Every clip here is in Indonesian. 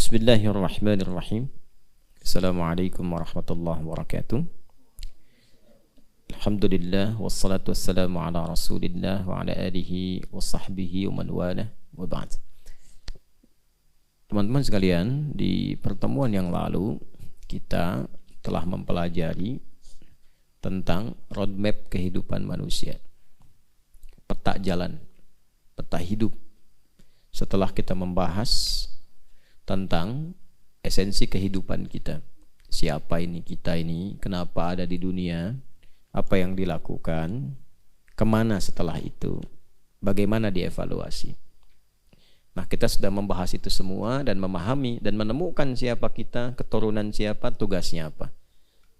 Bismillahirrahmanirrahim. Assalamualaikum warahmatullahi wabarakatuh. Alhamdulillah wassalatu wassalamu ala Rasulillah wa ala alihi wa sahbihi wa man walah wa ba'd. Teman-teman sekalian, di pertemuan yang lalu kita telah mempelajari tentang roadmap kehidupan manusia, peta jalan, peta hidup. Setelah kita membahas tentang esensi kehidupan kita, siapa ini kita ini, kenapa ada di dunia, apa yang dilakukan, kemana setelah itu, bagaimana dievaluasi. Nah, kita sudah membahas itu semua dan memahami dan menemukan siapa kita, keturunan siapa, tugasnya apa.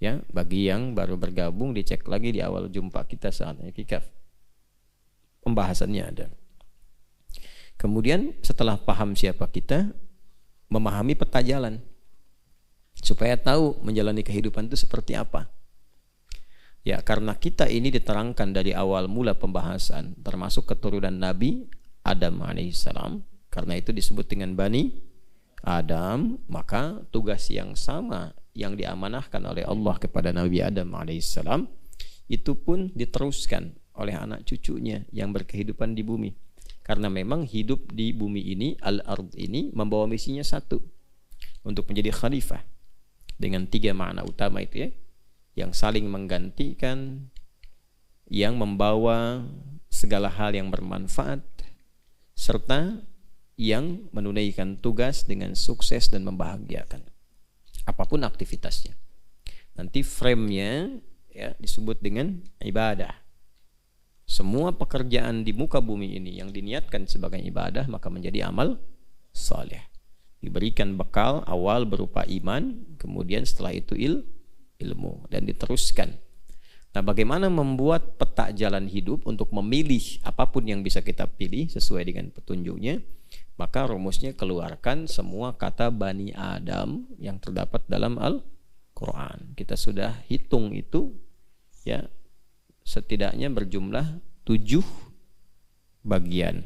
Ya, bagi yang baru bergabung, dicek lagi di awal jumpa kita saat i'tikaf. Pembahasannya ada. Kemudian setelah paham siapa kita, memahami peta jalan supaya tahu menjalani kehidupan itu seperti apa. Ya, karena kita ini diterangkan dari awal mula pembahasan termasuk keturunan Nabi Adam alaihissalam, karena itu disebut dengan Bani Adam, maka tugas yang sama yang diamanahkan oleh Allah kepada Nabi Adam alaihissalam itu pun diteruskan oleh anak cucunya yang berkehidupan di bumi. Karena memang hidup di bumi ini, al-ard ini, membawa misinya satu, untuk menjadi khalifah. Dengan 3 makna utama itu ya, yang saling menggantikan, yang membawa segala hal yang bermanfaat, serta yang menunaikan tugas dengan sukses dan membahagiakan. Apapun aktivitasnya. Nanti frame-nya ya, disebut dengan ibadah. Semua pekerjaan di muka bumi ini yang diniatkan sebagai ibadah maka menjadi amal saleh. Diberikan bekal awal berupa iman, kemudian setelah itu ilmu dan diteruskan. Nah, bagaimana membuat peta jalan hidup untuk memilih apapun yang bisa kita pilih sesuai dengan petunjuknya? Maka rumusnya keluarkan semua kata Bani Adam yang terdapat dalam Al-Quran. Kita sudah hitung itu ya, setidaknya berjumlah 7 bagian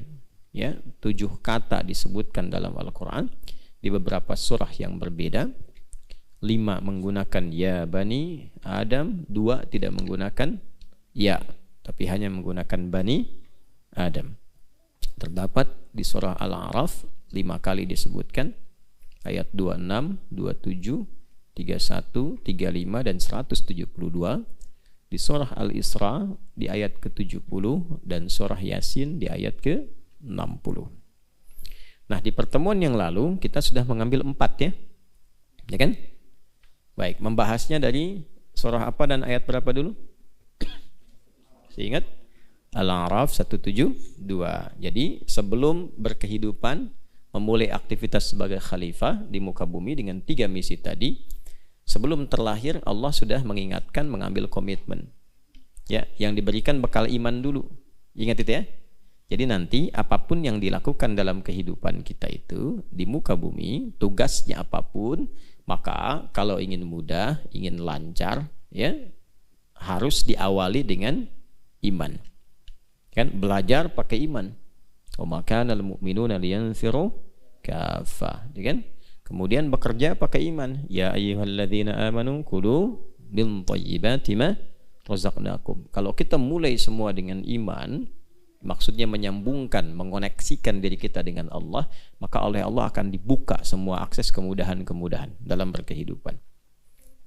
ya, 7 kata disebutkan dalam Al-Quran di beberapa surah yang berbeda. 5 menggunakan ya Bani Adam, 2 tidak menggunakan ya, tapi hanya menggunakan Bani Adam. Terdapat di surah Al-A'raf 5 kali disebutkan, ayat 26, 27, 31, 35 dan 172. Di surah Al-Isra di ayat ke-70 dan surah Yasin di ayat ke-60. Nah, di pertemuan yang lalu kita sudah mengambil 4 ya. Ya kan? Baik, membahasnya dari surah apa dan ayat berapa dulu? Seingat? Al-A'raf 172. Jadi, sebelum berkehidupan, memulai aktivitas sebagai khalifah di muka bumi dengan 3 misi tadi, sebelum terlahir Allah sudah mengingatkan mengambil komitmen. Ya, yang diberikan bekal iman dulu. Ingat itu ya. Jadi nanti apapun yang dilakukan dalam kehidupan kita itu di muka bumi, tugasnya apapun, maka kalau ingin mudah, ingin lancar, ya, harus diawali dengan iman. Kan belajar pakai iman. Wa ma kana al-mu'minuna liyanfiru kaffah, kan? Kemudian bekerja pakai iman. Ya ayyuhalladzina amanu kulu min thayyibati ma razaqnakum. Kalau kita mulai semua dengan iman, maksudnya menyambungkan, mengoneksikan diri kita dengan Allah, maka oleh Allah akan dibuka semua akses kemudahan-kemudahan dalam berkehidupan.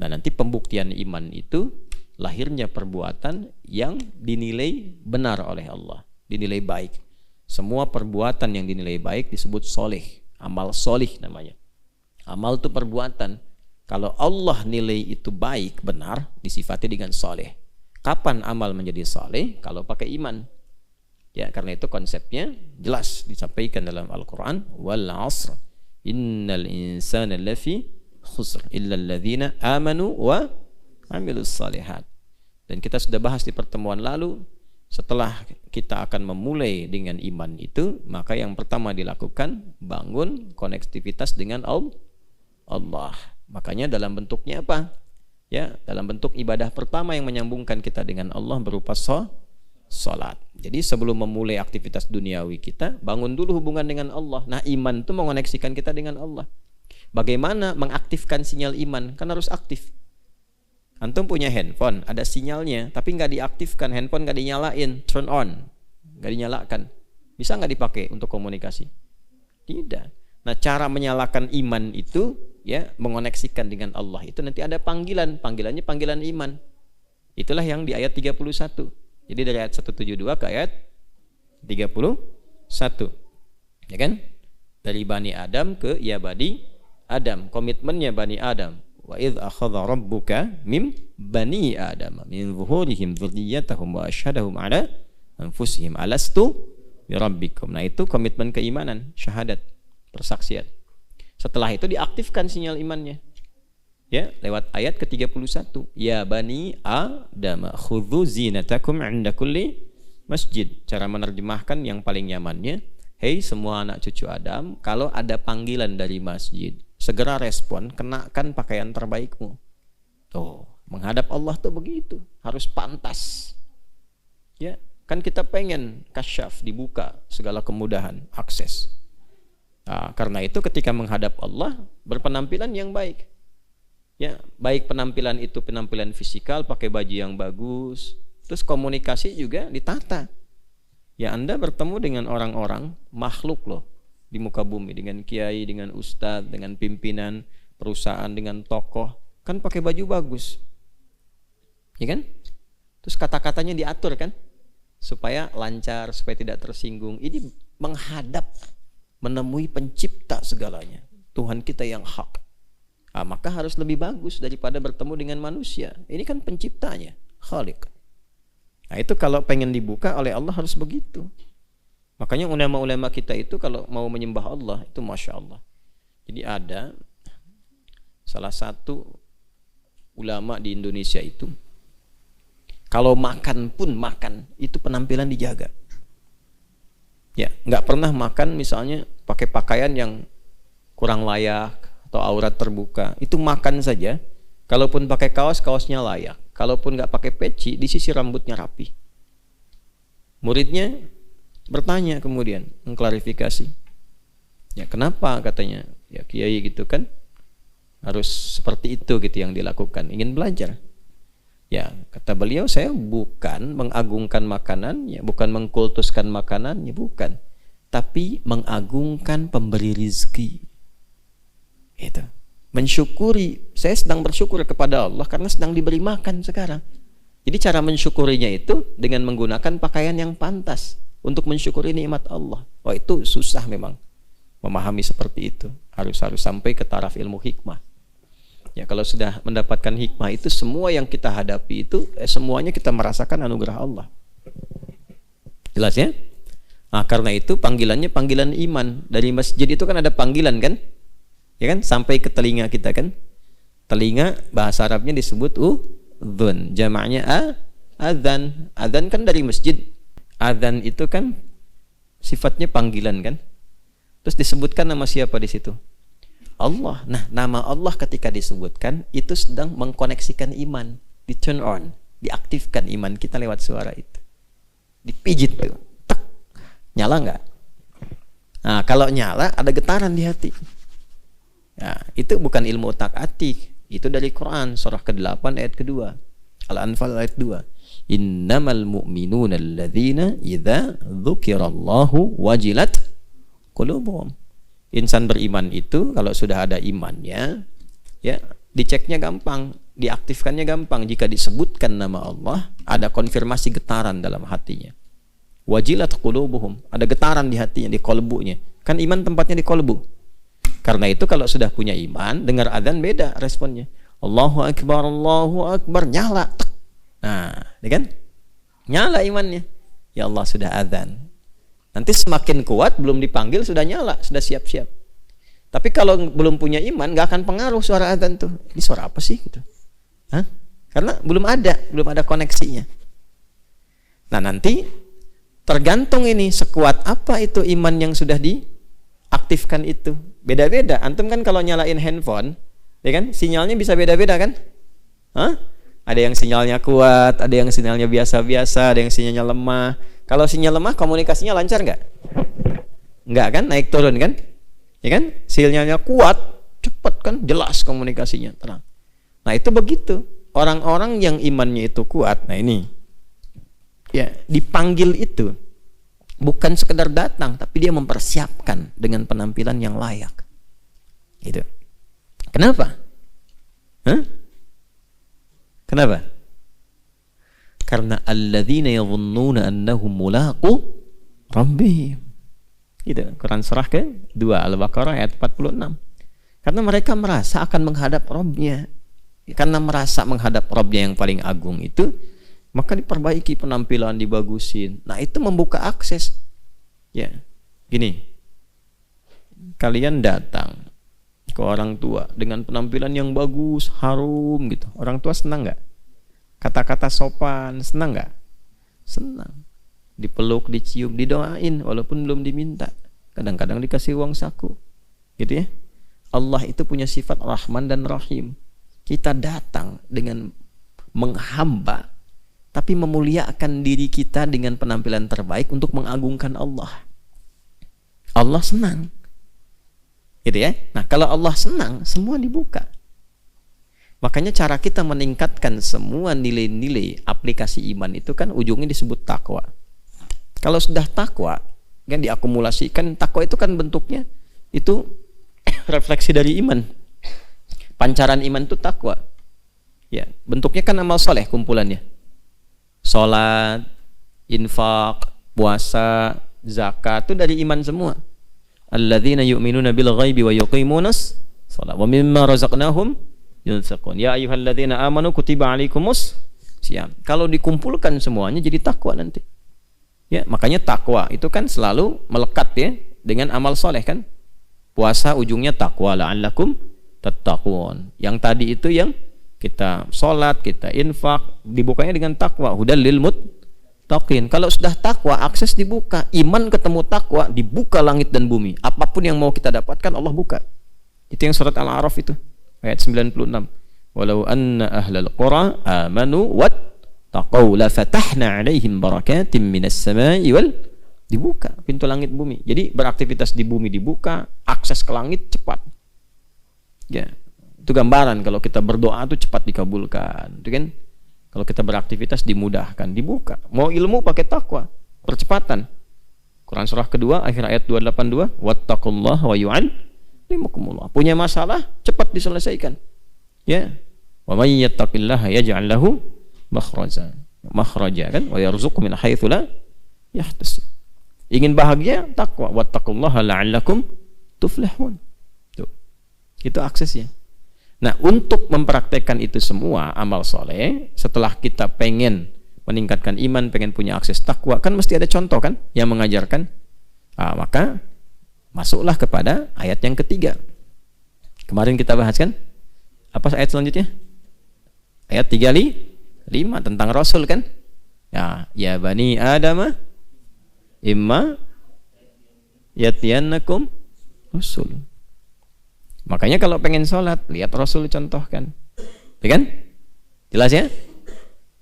Nah, nanti pembuktian iman itu lahirnya perbuatan yang dinilai benar oleh Allah, dinilai baik. Semua perbuatan yang dinilai baik disebut soleh, amal soleh namanya. Amal itu perbuatan. Kalau Allah nilai itu baik, benar, disifati dengan soleh. Kapan amal menjadi soleh? Kalau pakai iman. Ya, karena itu konsepnya jelas disampaikan dalam Al-Quran. Wal 'asr innal insana lafi khusr illa alladhina amanu wa amilus salihat. Dan kita sudah bahas di pertemuan lalu, setelah kita akan memulai dengan iman itu, maka yang pertama dilakukan bangun konektivitas dengan Allah. Makanya dalam bentuknya apa? Ya, dalam bentuk ibadah pertama yang menyambungkan kita dengan Allah berupa salat. Jadi sebelum memulai aktivitas duniawi kita, bangun dulu hubungan dengan Allah. Nah, iman itu mengoneksikan kita dengan Allah. Bagaimana mengaktifkan sinyal iman? Kan harus aktif. Antum punya handphone, ada sinyalnya, tapi nggak diaktifkan, handphone nggak dinyalain, turn on, nggak dinyalakan. Bisa nggak dipakai untuk komunikasi? Tidak. Nah, cara menyalakan iman itu, ya, mengoneksikan dengan Allah. Itu nanti ada panggilannya panggilan iman. Itulah yang di ayat 31. Jadi dari ayat 172 ke ayat 31. Ya kan? Dari Bani Adam ke ya Bani Adam. Komitmennya Bani Adam. Wa idh akhadha rabbuka mim bani Adam min zuhurihim dzurriyyatahum wa asyhadahum ala anfusihim alastu bi rabbikum. Nah, itu komitmen keimanan, syahadat, persaksian. Setelah itu diaktifkan sinyal imannya. Ya, lewat ayat ke-31. Ya Bani Adam khudhu zinatakum 'inda kulli masjid. Cara menerjemahkan yang paling nyamannya, hei semua anak cucu Adam, kalau ada panggilan dari masjid, segera respon, kenakan pakaian terbaikmu. Tuh, menghadap Allah tuh begitu, harus pantas. Ya, kan kita pengen kasyaf, dibuka segala kemudahan, akses. Nah, karena itu ketika menghadap Allah, berpenampilan yang baik. Ya, baik penampilan itu penampilan fisikal, pakai baju yang bagus, terus komunikasi juga ditata. Ya, Anda bertemu dengan orang-orang makhluk loh di muka bumi, dengan kiai, dengan ustadz, dengan pimpinan perusahaan, dengan tokoh, kan pakai baju bagus, ya kan? Terus kata-katanya diatur kan, supaya lancar, supaya tidak tersinggung. Ini menghadap, menemui pencipta segalanya, Tuhan kita yang hak. Nah, maka harus lebih bagus daripada bertemu dengan manusia. Ini kan penciptanya, Khaliq. Nah, itu kalau pengen dibuka oleh Allah harus begitu. Makanya ulama-ulama kita itu kalau mau menyembah Allah itu Masya Allah. Jadi ada salah satu ulama di Indonesia itu, kalau makan pun makan, itu penampilan dijaga. Ya, nggak pernah makan misalnya pakai pakaian yang kurang layak atau aurat terbuka. Itu makan saja. Kalaupun pakai kaos, kaosnya layak. Kalaupun nggak pakai peci, disisir rambutnya rapi. Muridnya bertanya kemudian, mengklarifikasi. Ya, kenapa katanya? Ya, kiai gitu kan, harus seperti itu gitu yang dilakukan. Ingin belajar. Ya, kata beliau, saya bukan mengagungkan makanan, ya, bukan mengkultuskan makanan, ya bukan. Tapi mengagungkan pemberi rizki. Itu. Mensyukuri, saya sedang bersyukur kepada Allah karena sedang diberi makan sekarang. Jadi cara mensyukurinya itu dengan menggunakan pakaian yang pantas untuk mensyukuri nikmat Allah. Wah, itu susah memang memahami seperti itu. Harus sampai ke taraf ilmu hikmah. Ya, kalau sudah mendapatkan hikmah itu, semua yang kita hadapi itu semuanya kita merasakan anugerah Allah. Jelas ya? Nah, karena itu panggilannya panggilan iman. Dari masjid itu kan ada panggilan kan? Ya kan, sampai ke telinga kita kan. Telinga bahasa Arabnya disebut udhun, jamaknya adzan. Adzan kan dari masjid. Adzan itu kan sifatnya panggilan kan. Terus disebutkan nama siapa di situ? Allah. Nah, nama Allah ketika disebutkan itu sedang mengkoneksikan iman, di turn on, diaktifkan iman kita lewat suara itu. Dipijit tuh. Tek. Nyala enggak? Nah, kalau nyala ada getaran di hati. Ya, itu bukan ilmu utak-atik, itu dari Quran surah ke-8 ayat kedua, Al-Anfal ayat 2. Innamal mu'minuna alladzina idza dzukirallahu wajilat qulubuhum. Insan beriman itu kalau sudah ada imannya, ya, diceknya gampang, diaktifkannya gampang. Jika disebutkan nama Allah, ada konfirmasi getaran dalam hatinya. Wajilat qulubuhum, ada getaran di hatinya, di kolbunya. Kan iman tempatnya di kolbu. Karena itu kalau sudah punya iman, dengar adzan beda responnya. Allahu Akbar, nyala. Nah, ya kan? Nyala imannya. Ya Allah, sudah adzan. Nanti semakin kuat, belum dipanggil sudah nyala, sudah siap-siap. Tapi kalau belum punya iman, nggak akan pengaruh suara adzan tuh. Ini suara apa sih gitu? Hah? Karena belum ada koneksinya. Nah, nanti tergantung ini sekuat apa itu iman yang sudah diaktifkan itu. Beda-beda. Antum kan kalau nyalain handphone, ya kan, sinyalnya bisa beda-beda kan? Hah? Ada yang sinyalnya kuat, ada yang sinyalnya biasa-biasa, ada yang sinyalnya lemah. Kalau sinyal lemah, komunikasinya lancar nggak? Nggak kan? Naik turun kan? Ya kan? Sinyalnya kuat, cepet kan, jelas komunikasinya, terang. Nah itu begitu, orang-orang yang imannya itu kuat, nah ini ya dipanggil itu bukan sekedar datang, tapi dia mempersiapkan dengan penampilan yang layak. Gitu. Kenapa? Kenapa? Karena alladzina yadhunnuna annahum mulaqu rabbihim. Gitu. Quran surah ke-2 Al-Baqarah ayat 46. Karena mereka merasa akan menghadap Rabbnya. Karena merasa menghadap Rabbnya yang paling agung itu, maka diperbaiki penampilan, dibagusin. Nah, itu membuka akses. Ya. Gini. Kalian datang ke orang tua dengan penampilan yang bagus, harum gitu. Orang tua senang nggak? Kata-kata sopan, senang nggak? Senang. Dipeluk, dicium, didoain walaupun belum diminta. Kadang-kadang dikasih uang saku. Gitu ya. Allah itu punya sifat Rahman dan Rahim. Kita datang dengan menghamba, tapi memuliakan diri kita dengan penampilan terbaik untuk mengagungkan Allah. Allah senang. Gitu ya. Nah, kalau Allah senang, semua dibuka. Makanya cara kita meningkatkan semua nilai-nilai aplikasi iman itu kan ujungnya disebut takwa. Kalau sudah takwa, kan diakumulasikan, takwa itu kan bentuknya itu refleksi dari iman. Pancaran iman itu takwa. Ya, bentuknya kan amal soleh kumpulannya. Salat, infak, puasa, zakat itu dari iman semua. Alladzina yu'minuna bil ghaibi wa yuqimunas shalah wa mimma razaqnahum yunfiqun. Ya ayyuhalladzina amanu kutiba alaikumus syiyam. Kalau dikumpulkan semuanya jadi takwa nanti. Ya, makanya takwa itu kan selalu melekat ya dengan amal soleh kan. Puasa ujungnya takwa la'allakum tattaqun. Yang tadi itu yang kita salat, kita infak, dibukanya dengan takwa, hudal lil muttaqin. Kalau sudah takwa, akses dibuka. Iman ketemu takwa, dibuka langit dan bumi. Apapun yang mau kita dapatkan, Allah buka. Itu yang surat Al-A'raf itu, ayat 96. Walau anna ahlal qura amanu wattaqaw la fatahna 'alaihim barakatim minas sama'i wal, dibuka pintu langit bumi. Jadi beraktivitas di bumi dibuka, akses ke langit cepat. Ya, itu gambaran kalau kita berdoa itu cepat dikabulkan, itu kan? Kalau kita beraktivitas dimudahkan, dibuka. Mau ilmu pakai takwa, percepatan. Quran surah kedua akhir ayat 282, wattaqullaha wa yu'allimukumullah. Punya masalah cepat diselesaikan. Ya. Wa may yattaqillaha yaj'al lahu makhraja. Makhraja kan? Wa yarzuqhu min haitsu la yahtasib. Ingin bahagia, takwa. Wattaqullaha la'allakum tuflihun. Tuh. Itu aksesnya. Nah, untuk mempraktekkan itu semua amal soleh, setelah kita pengen meningkatkan iman, pengen punya akses takwa, kan mesti ada contoh kan yang mengajarkan. Maka masuklah kepada ayat yang ketiga. Kemarin kita bahas kan? Apa ayat selanjutnya? Ayat 35 tentang Rasul kan? Ya bani Adam imma yatiyannakum Rasul. Makanya kalau pengen sholat, lihat Rasul contohkan. Ya kan? Jelas ya?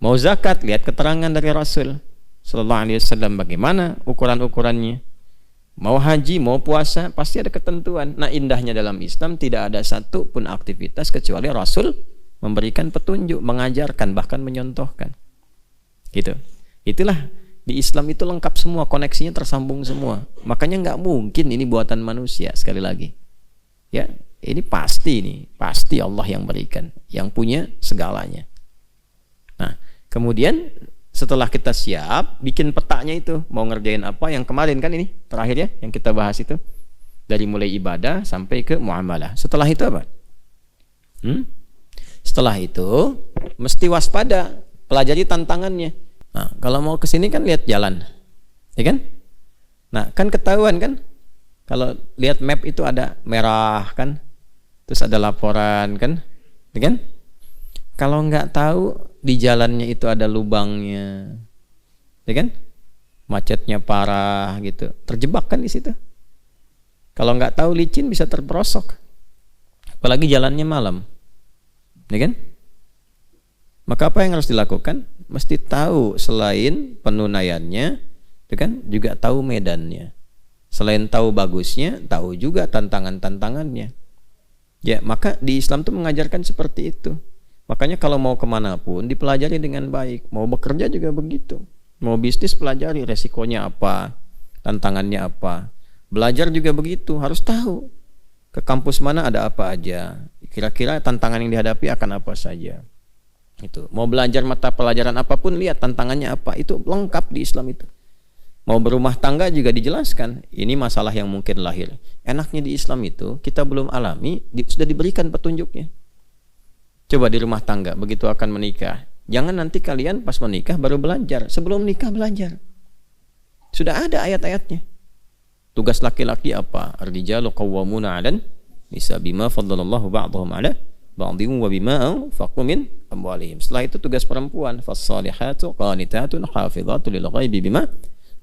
Mau zakat, lihat keterangan dari Rasul sallallahu alaihi wasallam bagaimana ukuran-ukurannya. Mau haji, mau puasa, pasti ada ketentuan. Nah, indahnya dalam Islam tidak ada satu pun aktivitas kecuali Rasul memberikan petunjuk, mengajarkan, bahkan menyontohkan. Gitu. Itulah di Islam itu lengkap semua, koneksinya tersambung semua. Makanya nggak mungkin ini buatan manusia, sekali lagi. Ya, ini pasti Allah yang berikan, yang punya segalanya. Nah, kemudian setelah kita siap, bikin petanya itu, mau ngerjain apa, yang kemarin kan ini, terakhir ya, yang kita bahas itu, dari mulai ibadah sampai ke muamalah. Setelah itu apa? Setelah itu, mesti waspada, pelajari tantangannya. Nah, kalau mau kesini kan lihat jalan, ya kan? Nah, kan ketahuan kan? Kalau lihat map itu ada merah kan? Terus ada laporan kan? Ya kan? Kalau nggak tahu di jalannya itu ada lubangnya, ya kan? Macetnya parah gitu, terjebak kan di situ. Kalau nggak tahu licin bisa terperosok, apalagi jalannya malam, ya kan? Maka apa yang harus dilakukan? Mesti tahu selain penunaiannya, ya kan? Juga tahu medannya. Selain tahu bagusnya, tahu juga tantangan-tantangannya. Ya, maka di Islam tuh mengajarkan seperti itu. Makanya kalau mau kemana pun dipelajari dengan baik. Mau bekerja juga begitu. Mau bisnis pelajari resikonya apa, tantangannya apa. Belajar juga begitu, harus tahu ke kampus mana ada apa aja. Kira-kira tantangan yang dihadapi akan apa saja. Itu. Mau belajar mata pelajaran apapun, lihat tantangannya apa. Itu lengkap di Islam itu. Mau berumah tangga juga dijelaskan. Ini masalah yang mungkin lahir. Enaknya di Islam itu kita belum alami, sudah diberikan petunjuknya. Coba di rumah tangga begitu akan menikah, jangan nanti kalian pas menikah baru belajar. Sebelum nikah belajar. Sudah ada ayat-ayatnya. Tugas laki-laki apa? Ar-rijalu qawwamuna 'alan nisa bima faddalallahu ba'dahum 'ala ba'dhin wa bima anfaqu min amwalihim. Setelah itu tugas perempuan, fas-salihatu qanitatun hafizatu lil ghaibi bima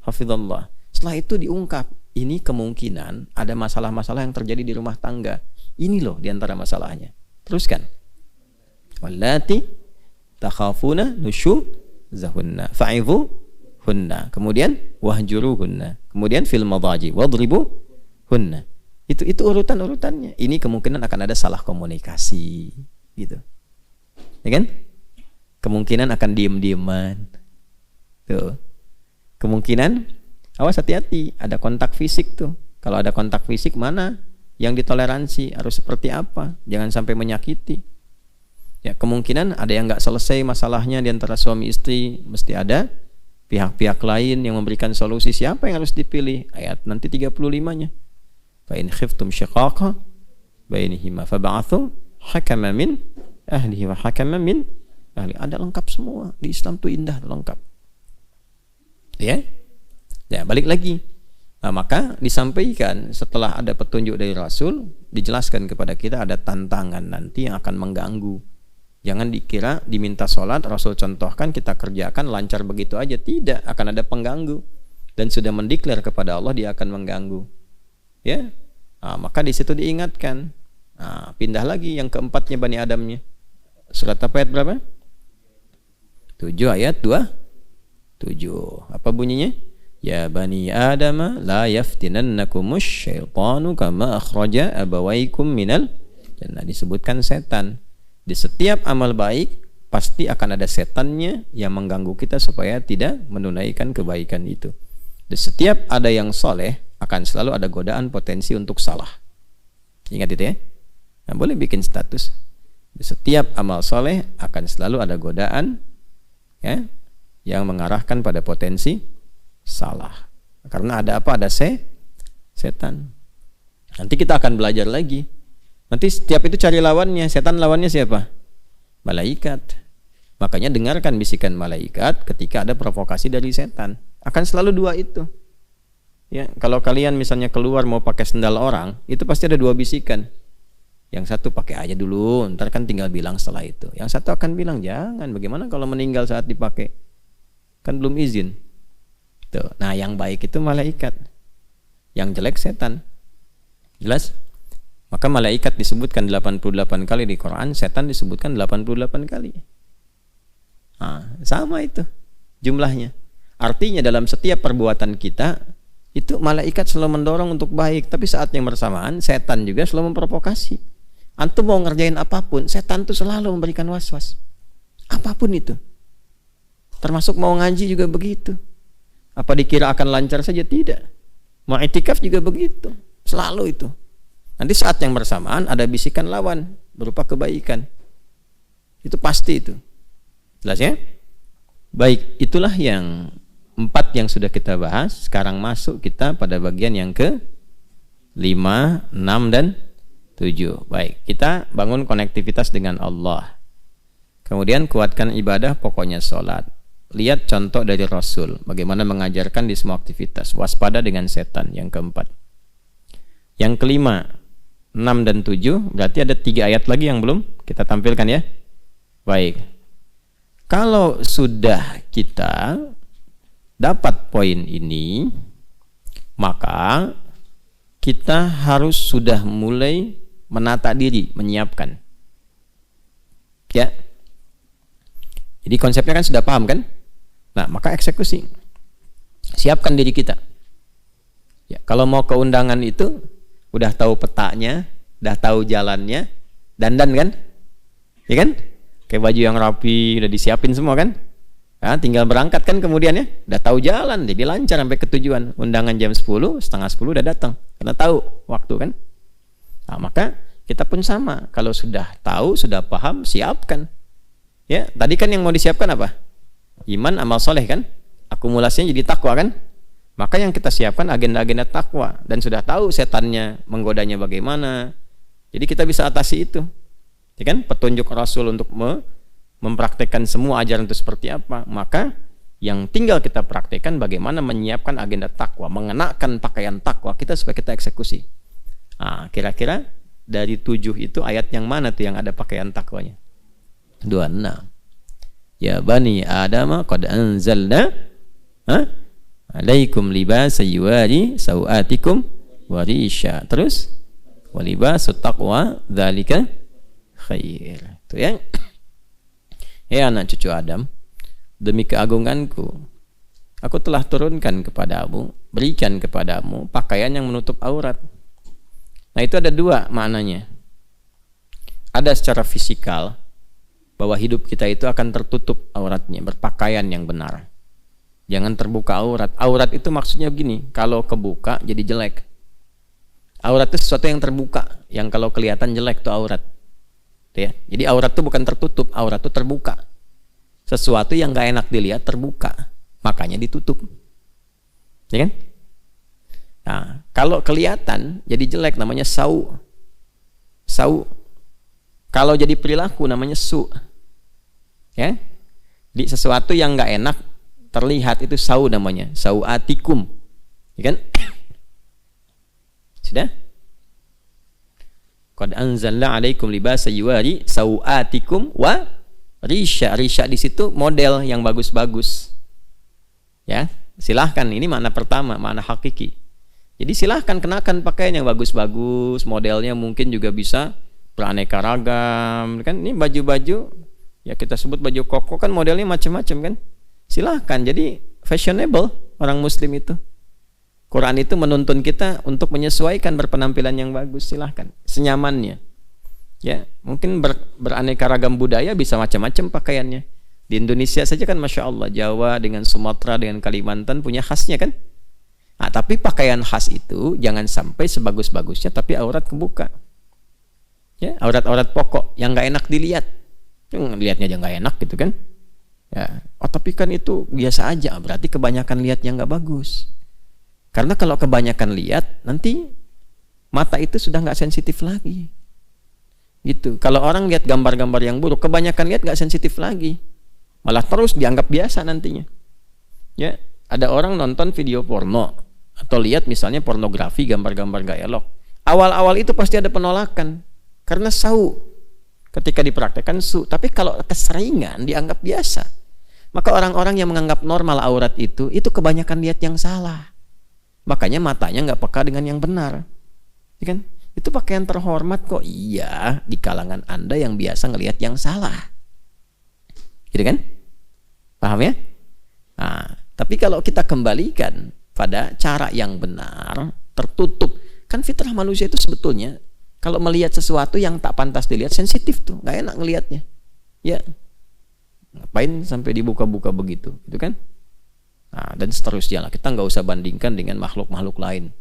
hafizallah. Setelah itu diungkap, ini kemungkinan ada masalah-masalah yang terjadi di rumah tangga. Ini loh diantara masalahnya. Teruskan. Wallati takhafuna nusyuzahunna fa'idhuhunna. Kemudian wahjuruhunna. Kemudian fil madaji wadribuhunna. Itu urutan-urutannya. Ini kemungkinan akan ada salah komunikasi, gitu. Ya kan? Kemungkinan akan diem-dieman. Tuh. Kemungkinan, awas hati-hati, ada kontak fisik tuh. Kalau ada kontak fisik, mana yang ditoleransi, harus seperti apa, jangan sampai menyakiti. Ya, kemungkinan ada yang nggak selesai masalahnya di antara suami istri, mesti ada pihak-pihak lain yang memberikan solusi. Siapa yang harus dipilih? Ayat nanti 35-nya. Fa in khiftum shiqaqa bainihima fab'athu hakaman min ahlihi wa hakaman min ahli. Ada lengkap semua. Di Islam tuh indah, lengkap. Ya, balik lagi. Nah, maka disampaikan setelah ada petunjuk dari Rasul, dijelaskan kepada kita ada tantangan nanti yang akan mengganggu. Jangan dikira diminta sholat, Rasul contohkan, kita kerjakan lancar begitu aja. Tidak, akan ada pengganggu. Dan sudah mendeklar kepada Allah, dia akan mengganggu. Ya, nah, maka di situ diingatkan. Nah, pindah lagi yang keempatnya Bani Adamnya. Surat apa ayat berapa? 7 ayat 7. Apa bunyinya? Ya Bani Adam la yaftinannakumus syaitanu kama akhraja abawaikum minal jannah. Disebutkan setan. Di setiap amal baik pasti akan ada setannya yang mengganggu kita supaya tidak menunaikan kebaikan itu. Di setiap ada yang soleh akan selalu ada godaan potensi untuk salah. Ingat itu ya. Nah, boleh bikin status. Di setiap amal soleh akan selalu ada godaan, ya, yang mengarahkan pada potensi salah. Karena ada apa? Ada setan. Nanti kita akan belajar lagi. Nanti setiap itu cari lawannya. Setan lawannya siapa? Malaikat. Makanya dengarkan bisikan malaikat ketika ada provokasi dari setan. Akan selalu dua itu. Ya, kalau kalian misalnya keluar mau pakai sendal orang, itu pasti ada dua bisikan. Yang satu pakai aja dulu, ntar kan tinggal bilang setelah itu. Yang satu akan bilang jangan. Bagaimana kalau meninggal saat dipakai? Kan belum izin. Tuh. Nah, yang baik itu malaikat. Yang jelek setan. Jelas? Maka malaikat disebutkan 88 kali di Quran, setan disebutkan 88 kali. Nah, sama itu jumlahnya. Artinya dalam setiap perbuatan kita itu malaikat selalu mendorong untuk baik, tapi saat yang bersamaan setan juga selalu memprovokasi. Antum mau ngerjain apapun, setan tuh selalu memberikan was-was. Apapun itu. Termasuk mau ngaji juga begitu. Apa dikira akan lancar saja? Tidak. Mau itikaf juga begitu. Selalu itu. Nanti saat yang bersamaan ada bisikan lawan berupa kebaikan. Itu pasti itu. Jelas ya? Baik, itulah yang 4 yang sudah kita bahas. Sekarang masuk kita pada bagian yang ke 5, 6 dan 7. Baik, kita bangun konektivitas dengan Allah. Kemudian kuatkan ibadah, pokoknya sholat. Lihat contoh dari Rasul, bagaimana mengajarkan di semua aktivitas. Waspada dengan setan, yang keempat. Yang kelima, 6 dan 7, berarti ada 3 ayat lagi yang belum kita tampilkan ya. Baik, kalau sudah kita dapat poin ini, maka kita harus sudah mulai menata diri, menyiapkan. Ya. Jadi konsepnya kan sudah paham kan? Nah, maka eksekusi. Siapkan diri kita. Ya, kalau mau ke undangan itu udah tahu petanya, Udah tahu jalannya, dandan kan? Ya kan? Kayak baju yang rapi, udah disiapin semua kan? Nah, tinggal berangkat kan kemudian ya, udah tahu jalan, jadi lancar sampai ke tujuan. Undangan jam 10, setengah 10 udah datang, karena tahu waktu kan. Nah, maka kita pun sama, kalau sudah tahu, sudah paham, siapkan. Ya, tadi kan yang mau disiapkan apa? Iman, amal soleh kan? Akumulasinya jadi takwa kan? Maka yang kita siapkan agenda-agenda takwa, dan sudah tahu setannya menggodanya bagaimana. Jadi kita bisa atasi itu. Ya kan? Petunjuk Rasul untuk mempraktekkan semua ajaran itu seperti apa. Maka yang tinggal kita praktekkan bagaimana menyiapkan agenda takwa, mengenakan pakaian takwa kita supaya kita eksekusi. Nah, kira-kira dari 7 itu ayat yang mana tuh yang ada pakaian takwanya? 26. Ya bani Adam qad anzalna alaikum libasa yuwari sawatikum warisha. Terus walibasut taqwa dzalika khair. Itu ya. Ya anak cucu Adam, demi keagunganku aku telah turunkan kepadamu, berikan kepadamu pakaian yang menutup aurat. Nah, itu ada 2 maknanya. Ada secara fisikal, bahwa hidup kita itu akan tertutup auratnya, berpakaian yang benar. Jangan terbuka aurat. Aurat itu maksudnya begini, kalau kebuka jadi jelek. Aurat itu sesuatu yang terbuka, yang kalau kelihatan jelek itu aurat. Ya. Jadi aurat itu bukan tertutup, aurat itu terbuka. Sesuatu yang gak enak dilihat terbuka, makanya ditutup. Ya kan? Nah, kalau kelihatan jadi jelek namanya sau. Sau. Kalau jadi perilaku namanya su. Ya. Di sesuatu yang gak enak terlihat itu sau namanya, sauatikum. Ya kan? Sudah? Qad anzalna 'alaikum libasa yuwari sauatikum wa risha. Risha di situ model yang bagus-bagus. Ya, silahkan, ini makna pertama, makna hakiki. Jadi silahkan kenakan pakaian yang bagus-bagus, modelnya mungkin juga bisa beraneka ragam. Kan ini baju-baju, ya kita sebut baju koko kan modelnya macam-macam kan. Silahkan, jadi fashionable orang muslim itu. Quran itu menuntun kita untuk menyesuaikan berpenampilan yang bagus, silahkan, senyamannya. Ya, mungkin beraneka ragam budaya bisa macam-macam pakaiannya. Di Indonesia saja kan Masya Allah, Jawa dengan Sumatera dengan Kalimantan punya khasnya kan. Nah, tapi pakaian khas itu jangan sampai sebagus-bagusnya tapi aurat kebuka. Ya, aurat-aurat pokok yang nggak enak dilihat. Lihatnya aja nggak enak gitu kan. Ya, oh tapi kan itu biasa aja, berarti kebanyakan lihat yang nggak bagus. Karena kalau kebanyakan lihat, nanti mata itu sudah nggak sensitif lagi. Gitu. Kalau orang lihat gambar-gambar yang buruk, kebanyakan lihat nggak sensitif lagi. Malah terus dianggap biasa nantinya. Ya, ada orang nonton video porno atau lihat misalnya pornografi, gambar-gambar gak elok. Awal-awal itu pasti ada penolakan karena sau. Ketika dipraktekkan su, tapi kalau keseringan dianggap biasa. Maka orang-orang yang menganggap normal aurat itu kebanyakan lihat yang salah. Makanya matanya nggak peka dengan yang benar. Ya kan? Itu pakaian terhormat kok. Iya, di kalangan Anda yang biasa ngelihat yang salah. Gitu kan? Paham ya? Nah, tapi kalau kita kembalikan pada cara yang benar, tertutup. Kan fitrah manusia itu sebetulnya kalau melihat sesuatu yang tak pantas dilihat, sensitif tuh, nggak enak ngelihatnya. Ya, ngapain sampai dibuka-buka begitu, gitu kan? Nah, dan seterusnya lah. Kita nggak usah bandingkan dengan makhluk-makhluk lain.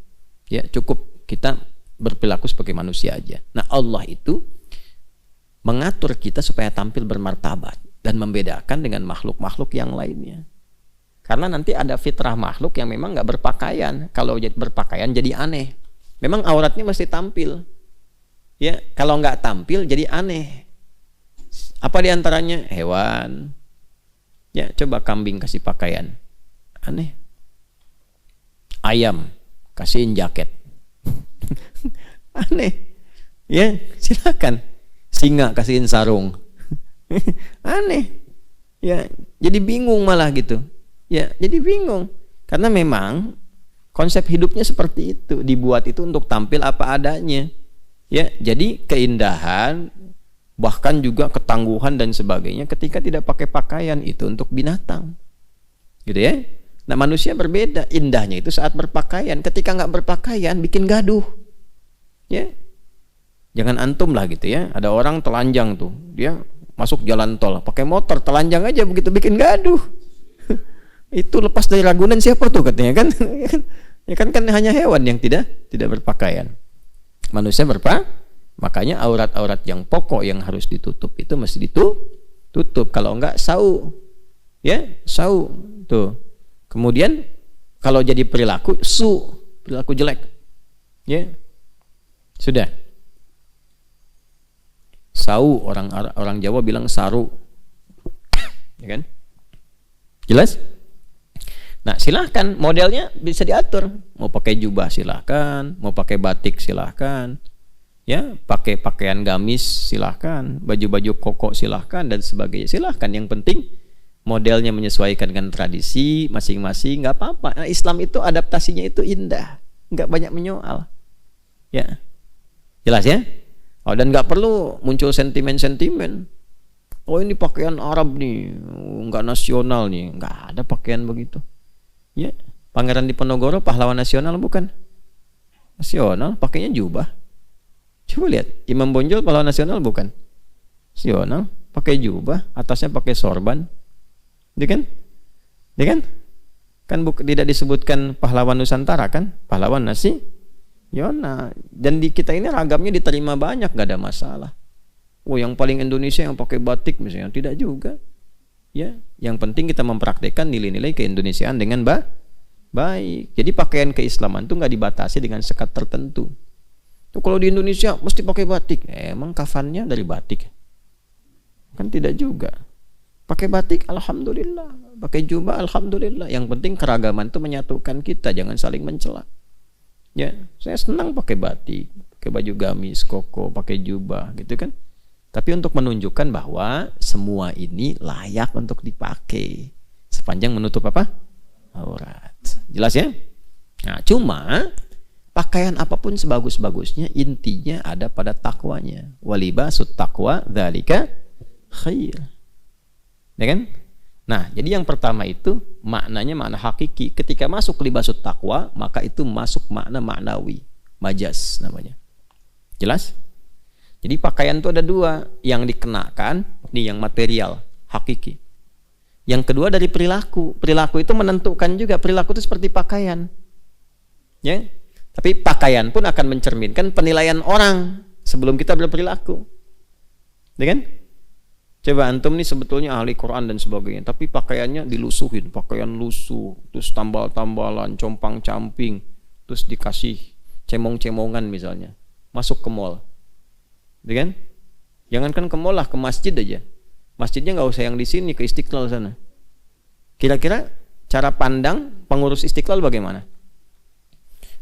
Ya, cukup kita berperilaku sebagai manusia aja. Nah, Allah itu mengatur kita supaya tampil bermartabat dan membedakan dengan makhluk-makhluk yang lainnya. Karena nanti ada fitrah makhluk yang memang nggak berpakaian. Kalau berpakaian jadi aneh. Memang auratnya mesti tampil. Ya, kalau nggak tampil jadi aneh. Apa diantaranya? Hewan. Ya, coba kambing kasih pakaian, aneh. Ayam kasihin jaket, aneh. Ya, silakan. Singa kasihin sarung, aneh. Ya, jadi bingung malah gitu. Ya, jadi bingung. Karena memang konsep hidupnya seperti itu, dibuat itu untuk tampil apa adanya. Ya, jadi keindahan, bahkan juga ketangguhan dan sebagainya ketika tidak pakai pakaian itu untuk binatang. Gitu ya. Nah, manusia berbeda, indahnya itu saat berpakaian. Ketika nggak berpakaian bikin gaduh. Ya. Jangan antum lah gitu ya. Ada orang telanjang tuh, dia masuk jalan tol pakai motor telanjang aja begitu bikin gaduh. Itu lepas dari Ragunan siapa tuh katanya kan? Ya kan hanya hewan yang tidak berpakaian. Manusia makanya aurat-aurat yang pokok yang harus ditutup itu mesti ditutup. Kalau enggak sau. Ya, sau tuh. Kemudian kalau jadi perilaku jelek. Ya. Sudah. Sau, orang Jawa bilang saru. Ya kan? Jelas? Nah, silahkan modelnya bisa diatur. Mau pakai jubah silahkan, mau pakai batik silahkan. Ya, pakai pakaian gamis silahkan, baju-baju koko silahkan dan sebagainya. Silahkan, yang penting modelnya menyesuaikan dengan tradisi masing-masing, nggak apa-apa. Nah, Islam itu adaptasinya itu indah, nggak banyak menyoal. Ya. Jelas ya? Oh, dan nggak perlu muncul sentimen-sentimen. Oh, ini pakaian Arab nih, nggak nasional nih, nggak ada pakaian begitu. Ya, Pangeran Diponegoro pahlawan nasional bukan? Nasional, pakainya jubah. Coba lihat, Imam Bonjol pahlawan nasional bukan? Nasional, pakai jubah, atasnya pakai sorban. Dia kan? Kan tidak disebutkan pahlawan Nusantara kan? Pahlawan Yona. Dan di kita ini ragamnya diterima banyak, gak ada masalah. Oh, yang paling Indonesia yang pakai batik misalnya, tidak juga. Ya, yang penting kita mempraktekkan nilai-nilai keindonesiaan dengan baik. Jadi pakaian keislaman itu nggak dibatasi dengan sekat tertentu. Tuh, kalau di Indonesia mesti pakai batik, emang kafannya dari batik? Kan tidak juga. Pakai batik, alhamdulillah. Pakai jubah, alhamdulillah. Yang penting keragaman itu menyatukan kita, jangan saling mencela. Ya, saya senang pakai batik, pakai baju gamis, koko, pakai jubah, gitu kan. Tapi untuk menunjukkan bahwa semua ini layak untuk dipakai sepanjang menutup apa? Aurat. Jelas ya? Nah, cuma pakaian apapun sebagus-bagusnya intinya ada pada takwanya. Walibasut taqwa dzalika khair. Ya kan? Nah, jadi yang pertama itu maknanya makna hakiki. Ketika masuk libasut taqwa, maka itu masuk makna maknawi, majaz namanya. Jelas? Jadi pakaian itu ada dua, yang dikenakan, ini yang material, hakiki. Yang kedua dari perilaku. Perilaku itu menentukan juga, perilaku itu seperti pakaian. Ya. Tapi pakaian pun akan mencerminkan penilaian orang sebelum kita berperilaku. Ya kan? Coba antum nih sebetulnya ahli Quran dan sebagainya, tapi pakaiannya dilusuhin, pakaian lusuh, terus tambal-tambalan, compang-camping, terus dikasih cemong-cemongan misalnya. Masuk ke mall. Ya kan? Jangankan ke mall lah, ke masjid aja. Masjidnya nggak usah yang di sini, ke Istiqlal sana. Kira-kira cara pandang pengurus Istiqlal bagaimana?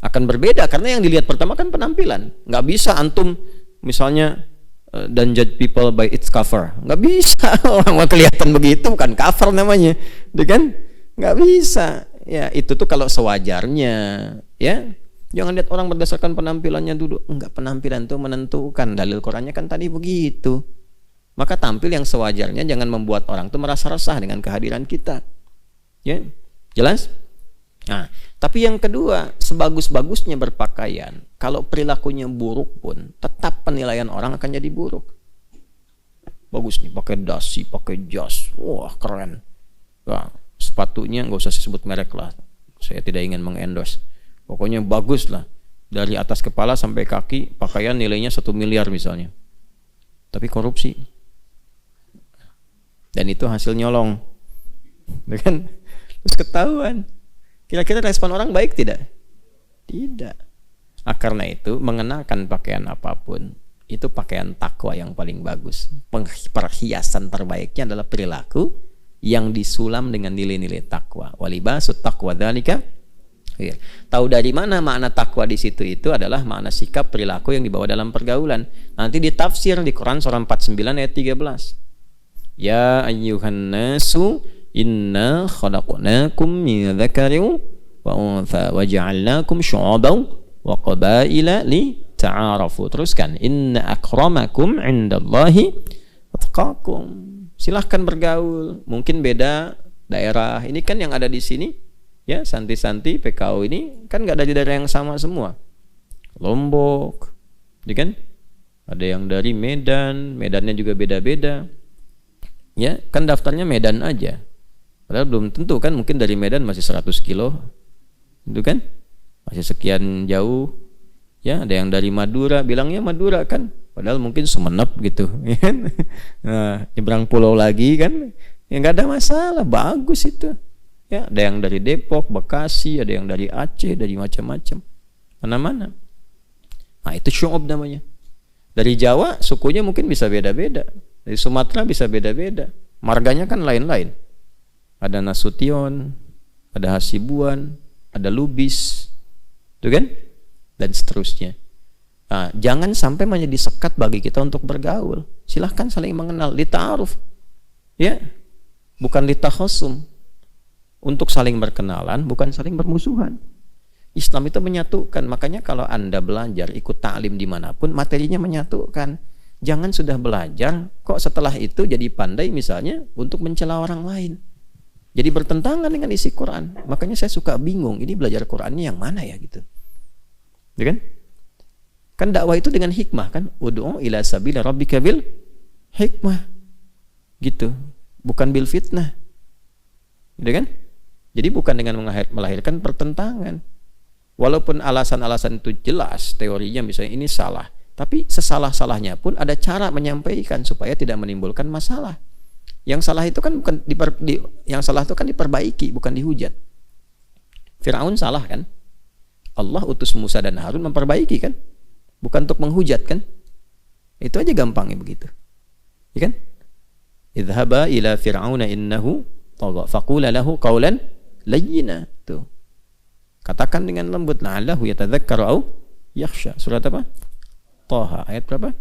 Akan berbeda karena yang dilihat pertama kan penampilan. Nggak bisa antum misalnya don't judge people by its cover. Nggak bisa. Orang kelihatan begitu bukan cover namanya, ya kan? Nggak bisa. Ya itu tuh kalau sewajarnya, ya. Jangan lihat orang berdasarkan penampilannya dulu. Enggak, penampilan itu menentukan. Dalil Qurannya kan tadi begitu. Maka tampil yang sewajarnya, jangan membuat orang itu merasa resah dengan kehadiran kita. Ya, jelas? Nah, tapi yang kedua, sebagus-bagusnya berpakaian, kalau perilakunya buruk pun, tetap penilaian orang akan jadi buruk. Bagus nih, pakai dasi, pakai jas, wah keren. Nah, sepatunya nggak usah sebut merek lah. Saya tidak ingin mengendorse. Pokoknya bagus lah. Dari atas kepala sampai kaki, pakaian nilainya 1 miliar misalnya. Tapi korupsi. Dan itu hasil nyolong. Kan? Terus ketahuan. Kira-kira respon orang baik tidak? Tidak. Karena itu, mengenakan pakaian apapun, itu pakaian takwa yang paling bagus. Perhiasan terbaiknya adalah perilaku yang disulam dengan nilai-nilai takwa. Walibasut taqwa dzalika. Ya. Tahu dari mana makna takwa di situ? Itu adalah makna sikap perilaku yang dibawa dalam pergaulan. Nanti ditafsir di Quran surah 49 ayat 13. Ya ayyuhan nasu inna khalaqnakum min dzakarin wa untha wa ja'alnakum syu'uban wa qabaila li ta'arafu. Teruskan, inna akramakum 'indallahi atqakum. Silahkan bergaul. Mungkin beda daerah. Ini kan yang ada di sini. Ya, Santi-Santi PKU ini kan nggak ada di daerah yang sama semua. Lombok, ya kan? Ada yang dari Medan, Medannya juga beda-beda. Ya, kan daftarnya Medan aja. Padahal belum tentu kan, mungkin dari Medan masih 100 kilo. Itu kan? Masih sekian jauh. Ya, ada yang dari Madura, bilangnya Madura kan. Padahal mungkin Sumenep gitu, ya kan? Nah, nyebrang pulau lagi kan. Ya nggak ada masalah, bagus itu. Ya, ada yang dari Depok, Bekasi, ada yang dari Aceh, dari macam-macam. Mana-mana. Nah, itu syu'ub namanya. Dari Jawa sukunya mungkin bisa beda-beda. Dari Sumatera bisa beda-beda. Marganya kan lain-lain. Ada Nasution, ada Hasibuan, ada Lubis, itu kan? Dan seterusnya. Nah, jangan sampai menjadi sekat bagi kita untuk bergaul. Silahkan saling mengenal, lita'aruf. Ya, bukan litakhasum. Untuk saling berkenalan, bukan saling bermusuhan. Islam itu menyatukan. Makanya kalau Anda belajar, ikut ta'lim dimanapun, materinya menyatukan. Jangan sudah belajar, kok setelah itu jadi pandai misalnya untuk mencela orang lain. Jadi bertentangan dengan isi Quran. Makanya saya suka bingung, ini belajar Qurannya yang mana ya gitu. Ya kan? Kan dakwah itu dengan hikmah kan? Ud'u ila sabila rabbika bil hikmah. Gitu. Bukan bil fitnah. Gitu kan? Jadi bukan dengan melahirkan pertentangan. Walaupun alasan-alasan itu jelas, teorinya misalnya ini salah, tapi sesalah-salahnya pun ada cara menyampaikan supaya tidak menimbulkan masalah. Yang salah itu kan bukan yang salah itu kan diperbaiki, bukan dihujat. Firaun salah kan? Allah utus Musa dan Harun memperbaiki kan? Bukan untuk menghujat kan? Itu aja gampangnya begitu. Ya kan? Idhaba ila fir'auna innahu tagha faqula lahu qawlan layyina. Tuh. Katakan dengan lembut, la'allahu yatadzakkaru au yakhsha. Surat apa? Thaha ayat berapa?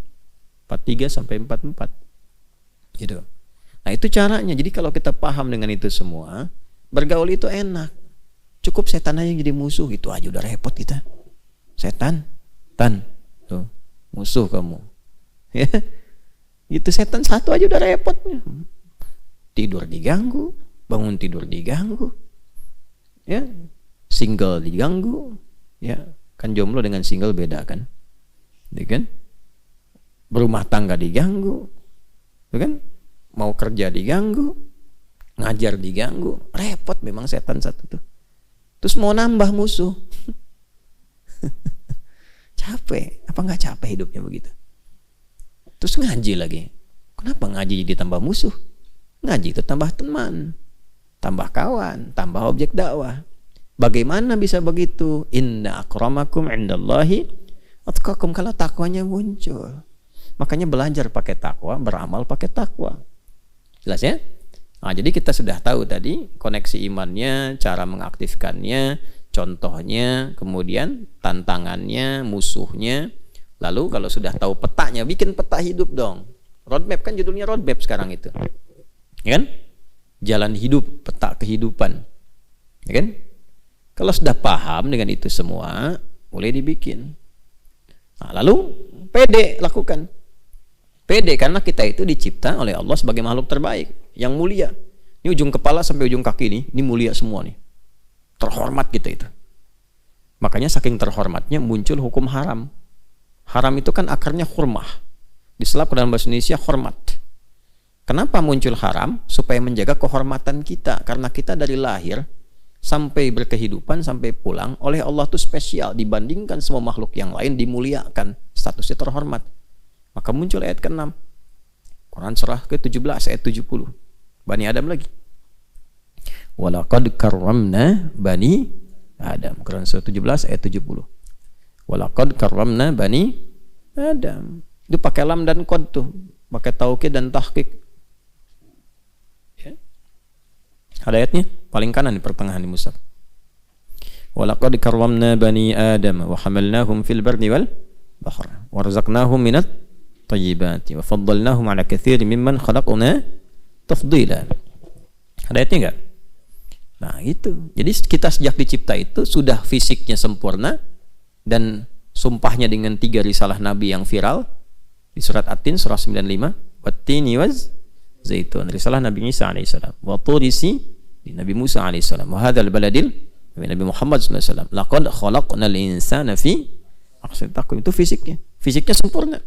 43 sampai 44. Gitu. Nah, itu caranya. Jadi kalau kita paham dengan itu semua, bergaul itu enak. Cukup setan aja yang jadi musuh, itu aja udah repot kita. Setan, tuh, musuh kamu. Ya. Itu setan satu aja udah repotnya. Tidur diganggu, bangun tidur diganggu. Ya. Single diganggu, ya kan jomblo dengan single beda kan, ya kan? Berumah tangga diganggu, ya kan? Mau kerja diganggu, ngajar diganggu, repot memang setan satu tuh. Terus mau nambah musuh, capek, apa nggak capek hidupnya begitu? Terus ngaji lagi, kenapa ngaji jadi tambah musuh? Ngaji itu tambah teman, tambah kawan, tambah objek dakwah. Bagaimana bisa begitu? Inna akramakum indallahi atqakum, kalau takwanya muncul. Makanya belajar pakai takwa, beramal pakai takwa. Jelas ya? Nah, jadi kita sudah tahu tadi koneksi imannya, cara mengaktifkannya, contohnya, kemudian tantangannya, musuhnya. Lalu kalau sudah tahu petanya, bikin peta hidup dong. Roadmap kan judulnya roadmap sekarang itu. Ya kan? Jalan hidup, peta kehidupan. Ya kan? Kalau sudah paham dengan itu semua, boleh dibikin. Nah, lalu pede lakukan. Pede karena kita itu dicipta oleh Allah sebagai makhluk terbaik, yang mulia. Ini ujung kepala sampai ujung kaki ini mulia semua nih. Terhormat kita itu. Makanya saking terhormatnya muncul hukum haram. Haram itu kan akarnya hurmah. Diselap ke dalam bahasa Indonesia hormat. Kenapa muncul haram? Supaya menjaga kehormatan kita. Karena kita dari lahir sampai berkehidupan, sampai pulang, oleh Allah itu spesial, dibandingkan semua makhluk yang lain dimuliakan, statusnya terhormat. Maka muncul ayat ke-6 Quran surah ke-17 ayat 70, Bani Adam lagi. Walaqad karramna Bani Adam, Quran surah 17 ayat 70. Walaqad karramna Bani Adam. Itu pakai lam dan qad tuh, pakai taukid dan tahqiq. Ada ayatnya paling kanan di pertengahan di mushaf. Walaqad karramna bani Adam wa hamalnahum fil barri wal bahr wa razaqnahum minat thayyibati wa faddalnahum ala katsirin mimman khalaqna tafdila. Ada ayatnya enggak? Nah, itu. Jadi kita sejak dicipta itu sudah fisiknya sempurna, dan sumpahnya dengan 3 risalah nabi yang viral di surat At-Tin surah 95, wat-tini waz zaitun, risalah Nabi Isa alaihissalam, wa turisi di Nabi Musa alaihissalam, wa hadzal baladil Nabi Muhammad sallallahu alaihi wasallam, laqad khalaqnal insana fi ahsani taqwim. Itu fisiknya sempurna.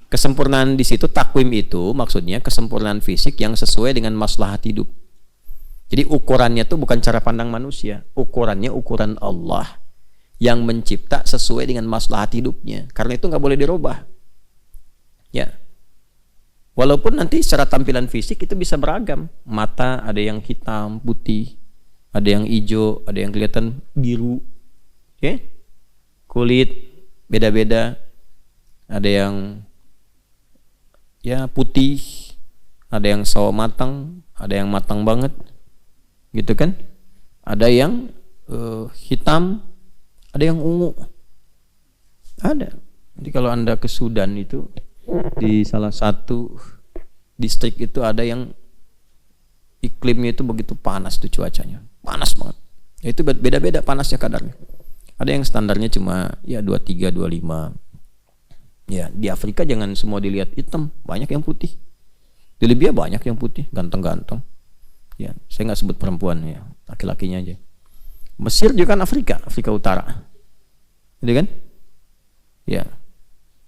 Kesempurnaan di situ takwim itu maksudnya kesempurnaan fisik yang sesuai dengan maslahat hidup. Jadi ukurannya itu bukan cara pandang manusia, ukurannya ukuran Allah yang mencipta sesuai dengan maslahat hidupnya. Karena itu nggak boleh dirubah. Ya. Walaupun nanti secara tampilan fisik itu bisa beragam. Mata ada yang hitam, putih, ada yang hijau, ada yang kelihatan biru. Ya. Kulit beda-beda. Ada yang ya putih, ada yang sawo matang, ada yang matang banget, gitu kan? Ada yang hitam, ada yang ungu, ada. Jadi kalau Anda ke Sudan itu di salah satu distrik itu ada yang iklimnya itu begitu panas tuh cuacanya, panas banget. Ya, itu beda-beda panasnya kadarnya. Ada yang standarnya cuma ya 23, 25. Ya, di Afrika jangan semua dilihat hitam, banyak yang putih. Di Libya banyak yang putih, ganteng-ganteng. Ya, saya nggak sebut perempuan ya, laki-lakinya aja. Mesir juga kan Afrika, Afrika Utara. Gitu kan? Ya.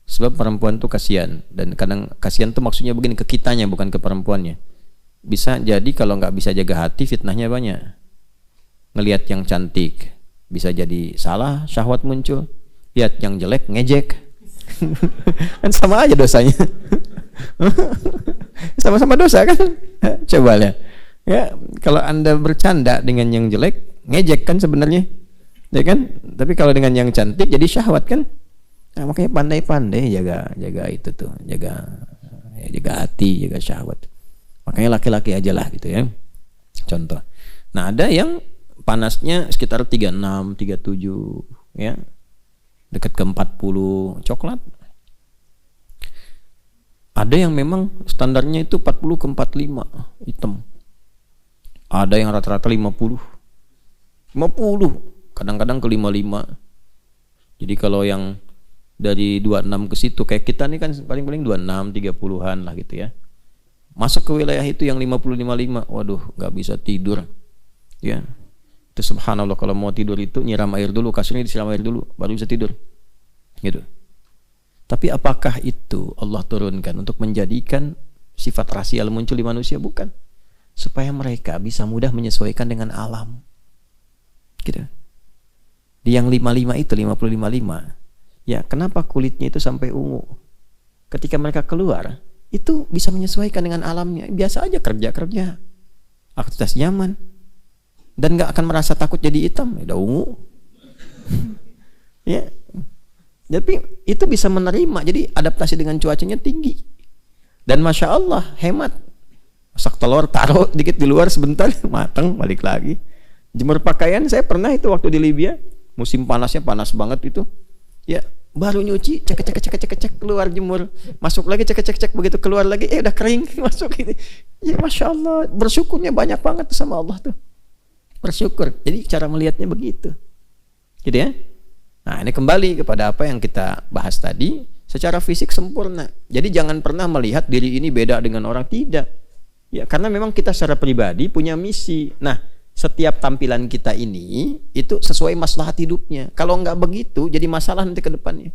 Sebab perempuan tuh kasihan, dan kadang kasihan tuh maksudnya begini, ke kitanya bukan ke perempuannya. Bisa jadi kalau nggak bisa jaga hati, fitnahnya banyak. Ngelihat yang cantik bisa jadi salah, syahwat muncul. Lihat yang jelek, ngejek. Kan sama aja dosanya. Sama-sama dosa kan? Coba lihat. Ya, kalau Anda bercanda dengan yang jelek, ngejek kan sebenarnya. Ya kan? Tapi kalau dengan yang cantik jadi syahwat kan? Nah, makanya pandai-pandai jaga itu tuh, jaga hati, jaga syahwat. Makanya laki-laki aja lah gitu ya. Contoh. Nah, ada yang panasnya sekitar 36, 37 ya. Dekat ke 40, coklat. Ada yang memang standarnya itu 40 ke 45, hitam. Ada yang rata-rata 50, kadang-kadang ke 55. Jadi kalau yang dari 26 ke situ, kayak kita nih kan paling-paling 26, 30-an lah gitu ya. Masuk ke wilayah itu yang 50, 55, waduh gak bisa tidur. Ya. Itu subhanallah, kalau mau tidur itu nyiram air dulu, kasurnya disiram air dulu baru bisa tidur gitu. Tapi apakah itu Allah turunkan untuk menjadikan sifat rasial muncul di manusia? Bukan, supaya mereka bisa mudah menyesuaikan dengan alam gitu. Di yang 55 itu 50-55 ya, kenapa kulitnya itu sampai ungu? Ketika mereka keluar itu bisa menyesuaikan dengan alamnya, biasa aja kerja aktivitas nyaman, dan gak akan merasa takut jadi hitam, udah ungu. Ya. Tapi itu bisa menerima, jadi adaptasi dengan cuacanya tinggi. Dan Masya Allah, hemat. Masak telur, taruh dikit di luar sebentar, matang, balik lagi. Jemur pakaian, saya pernah itu waktu di Libya, musim panasnya panas banget itu. Ya, baru nyuci, cek, keluar jemur, masuk lagi, cek, begitu keluar lagi, udah kering, masuk ini. Ya Masya Allah, bersyukurnya banyak banget sama Allah tuh. Bersyukur. Jadi cara melihatnya begitu. Gitu ya. Nah, ini kembali kepada apa yang kita bahas tadi, secara fisik sempurna. Jadi jangan pernah melihat diri ini beda dengan orang, tidak. Ya, karena memang kita secara pribadi punya misi. Nah, setiap tampilan kita ini itu sesuai maslahat hidupnya. Kalau nggak begitu, jadi masalah nanti ke depannya.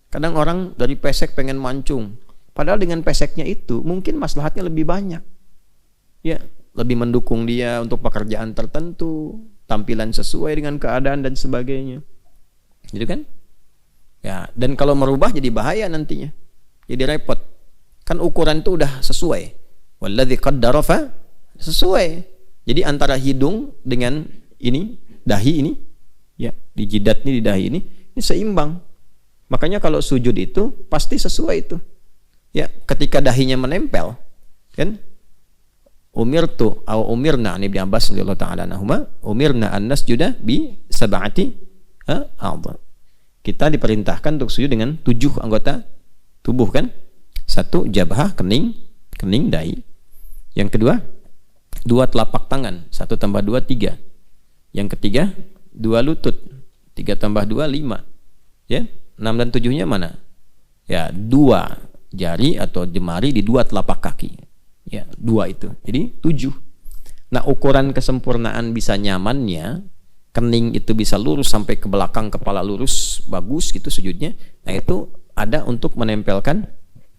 Kadang orang dari pesek pengen mancung, padahal dengan peseknya itu mungkin maslahatnya lebih banyak. Ya, lebih mendukung dia untuk pekerjaan tertentu, tampilan sesuai dengan keadaan dan sebagainya. Gitu kan? Ya, dan kalau merubah jadi bahaya nantinya. Jadi repot. Kan ukuran itu udah sesuai. Walladzi qaddara fa sesuai. Jadi antara hidung dengan ini, dahi ini, ya, di jidat ini, di dahi ini seimbang. Makanya kalau sujud itu pasti sesuai itu. Ya, ketika dahinya menempel, kan? Umirtu atau umirna, Ibnu Abbas radhiyallahu taala anhuma, umirna an nasjuda bi sab'ati a'dha. Kita diperintahkan untuk sujud dengan 7 anggota tubuh kan? 1 jabhah, kening dahi. Yang kedua 2 telapak tangan, 1 tambah 2 3. Yang ketiga 2 lutut, 3 tambah 2 5. Ya, 6 dan 7-nya mana? Ya, 2 jari atau jemari di 2 telapak kaki. Ya, 2 itu. Jadi 7. Nah, ukuran kesempurnaan bisa nyamannya, kening itu bisa lurus sampai ke belakang, kepala lurus, bagus gitu sujudnya. Nah, itu ada untuk menempelkan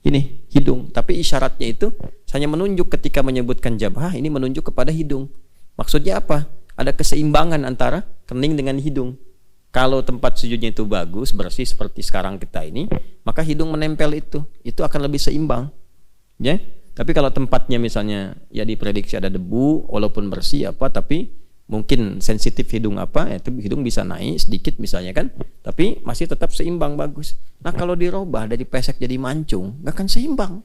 ini hidung, tapi isyaratnya itu hanya menunjuk ketika menyebutkan jabhah, ini menunjuk kepada hidung. Maksudnya apa? Ada keseimbangan antara kening dengan hidung. Kalau tempat sujudnya itu bagus, bersih seperti sekarang kita ini, maka hidung menempel itu akan lebih seimbang. Ya. Tapi kalau tempatnya misalnya ya diprediksi ada debu, walaupun bersih apa, tapi mungkin sensitif hidung apa, itu hidung bisa naik sedikit misalnya kan, tapi masih tetap seimbang bagus. Nah kalau dirubah dari pesek jadi mancung, nggak akan seimbang.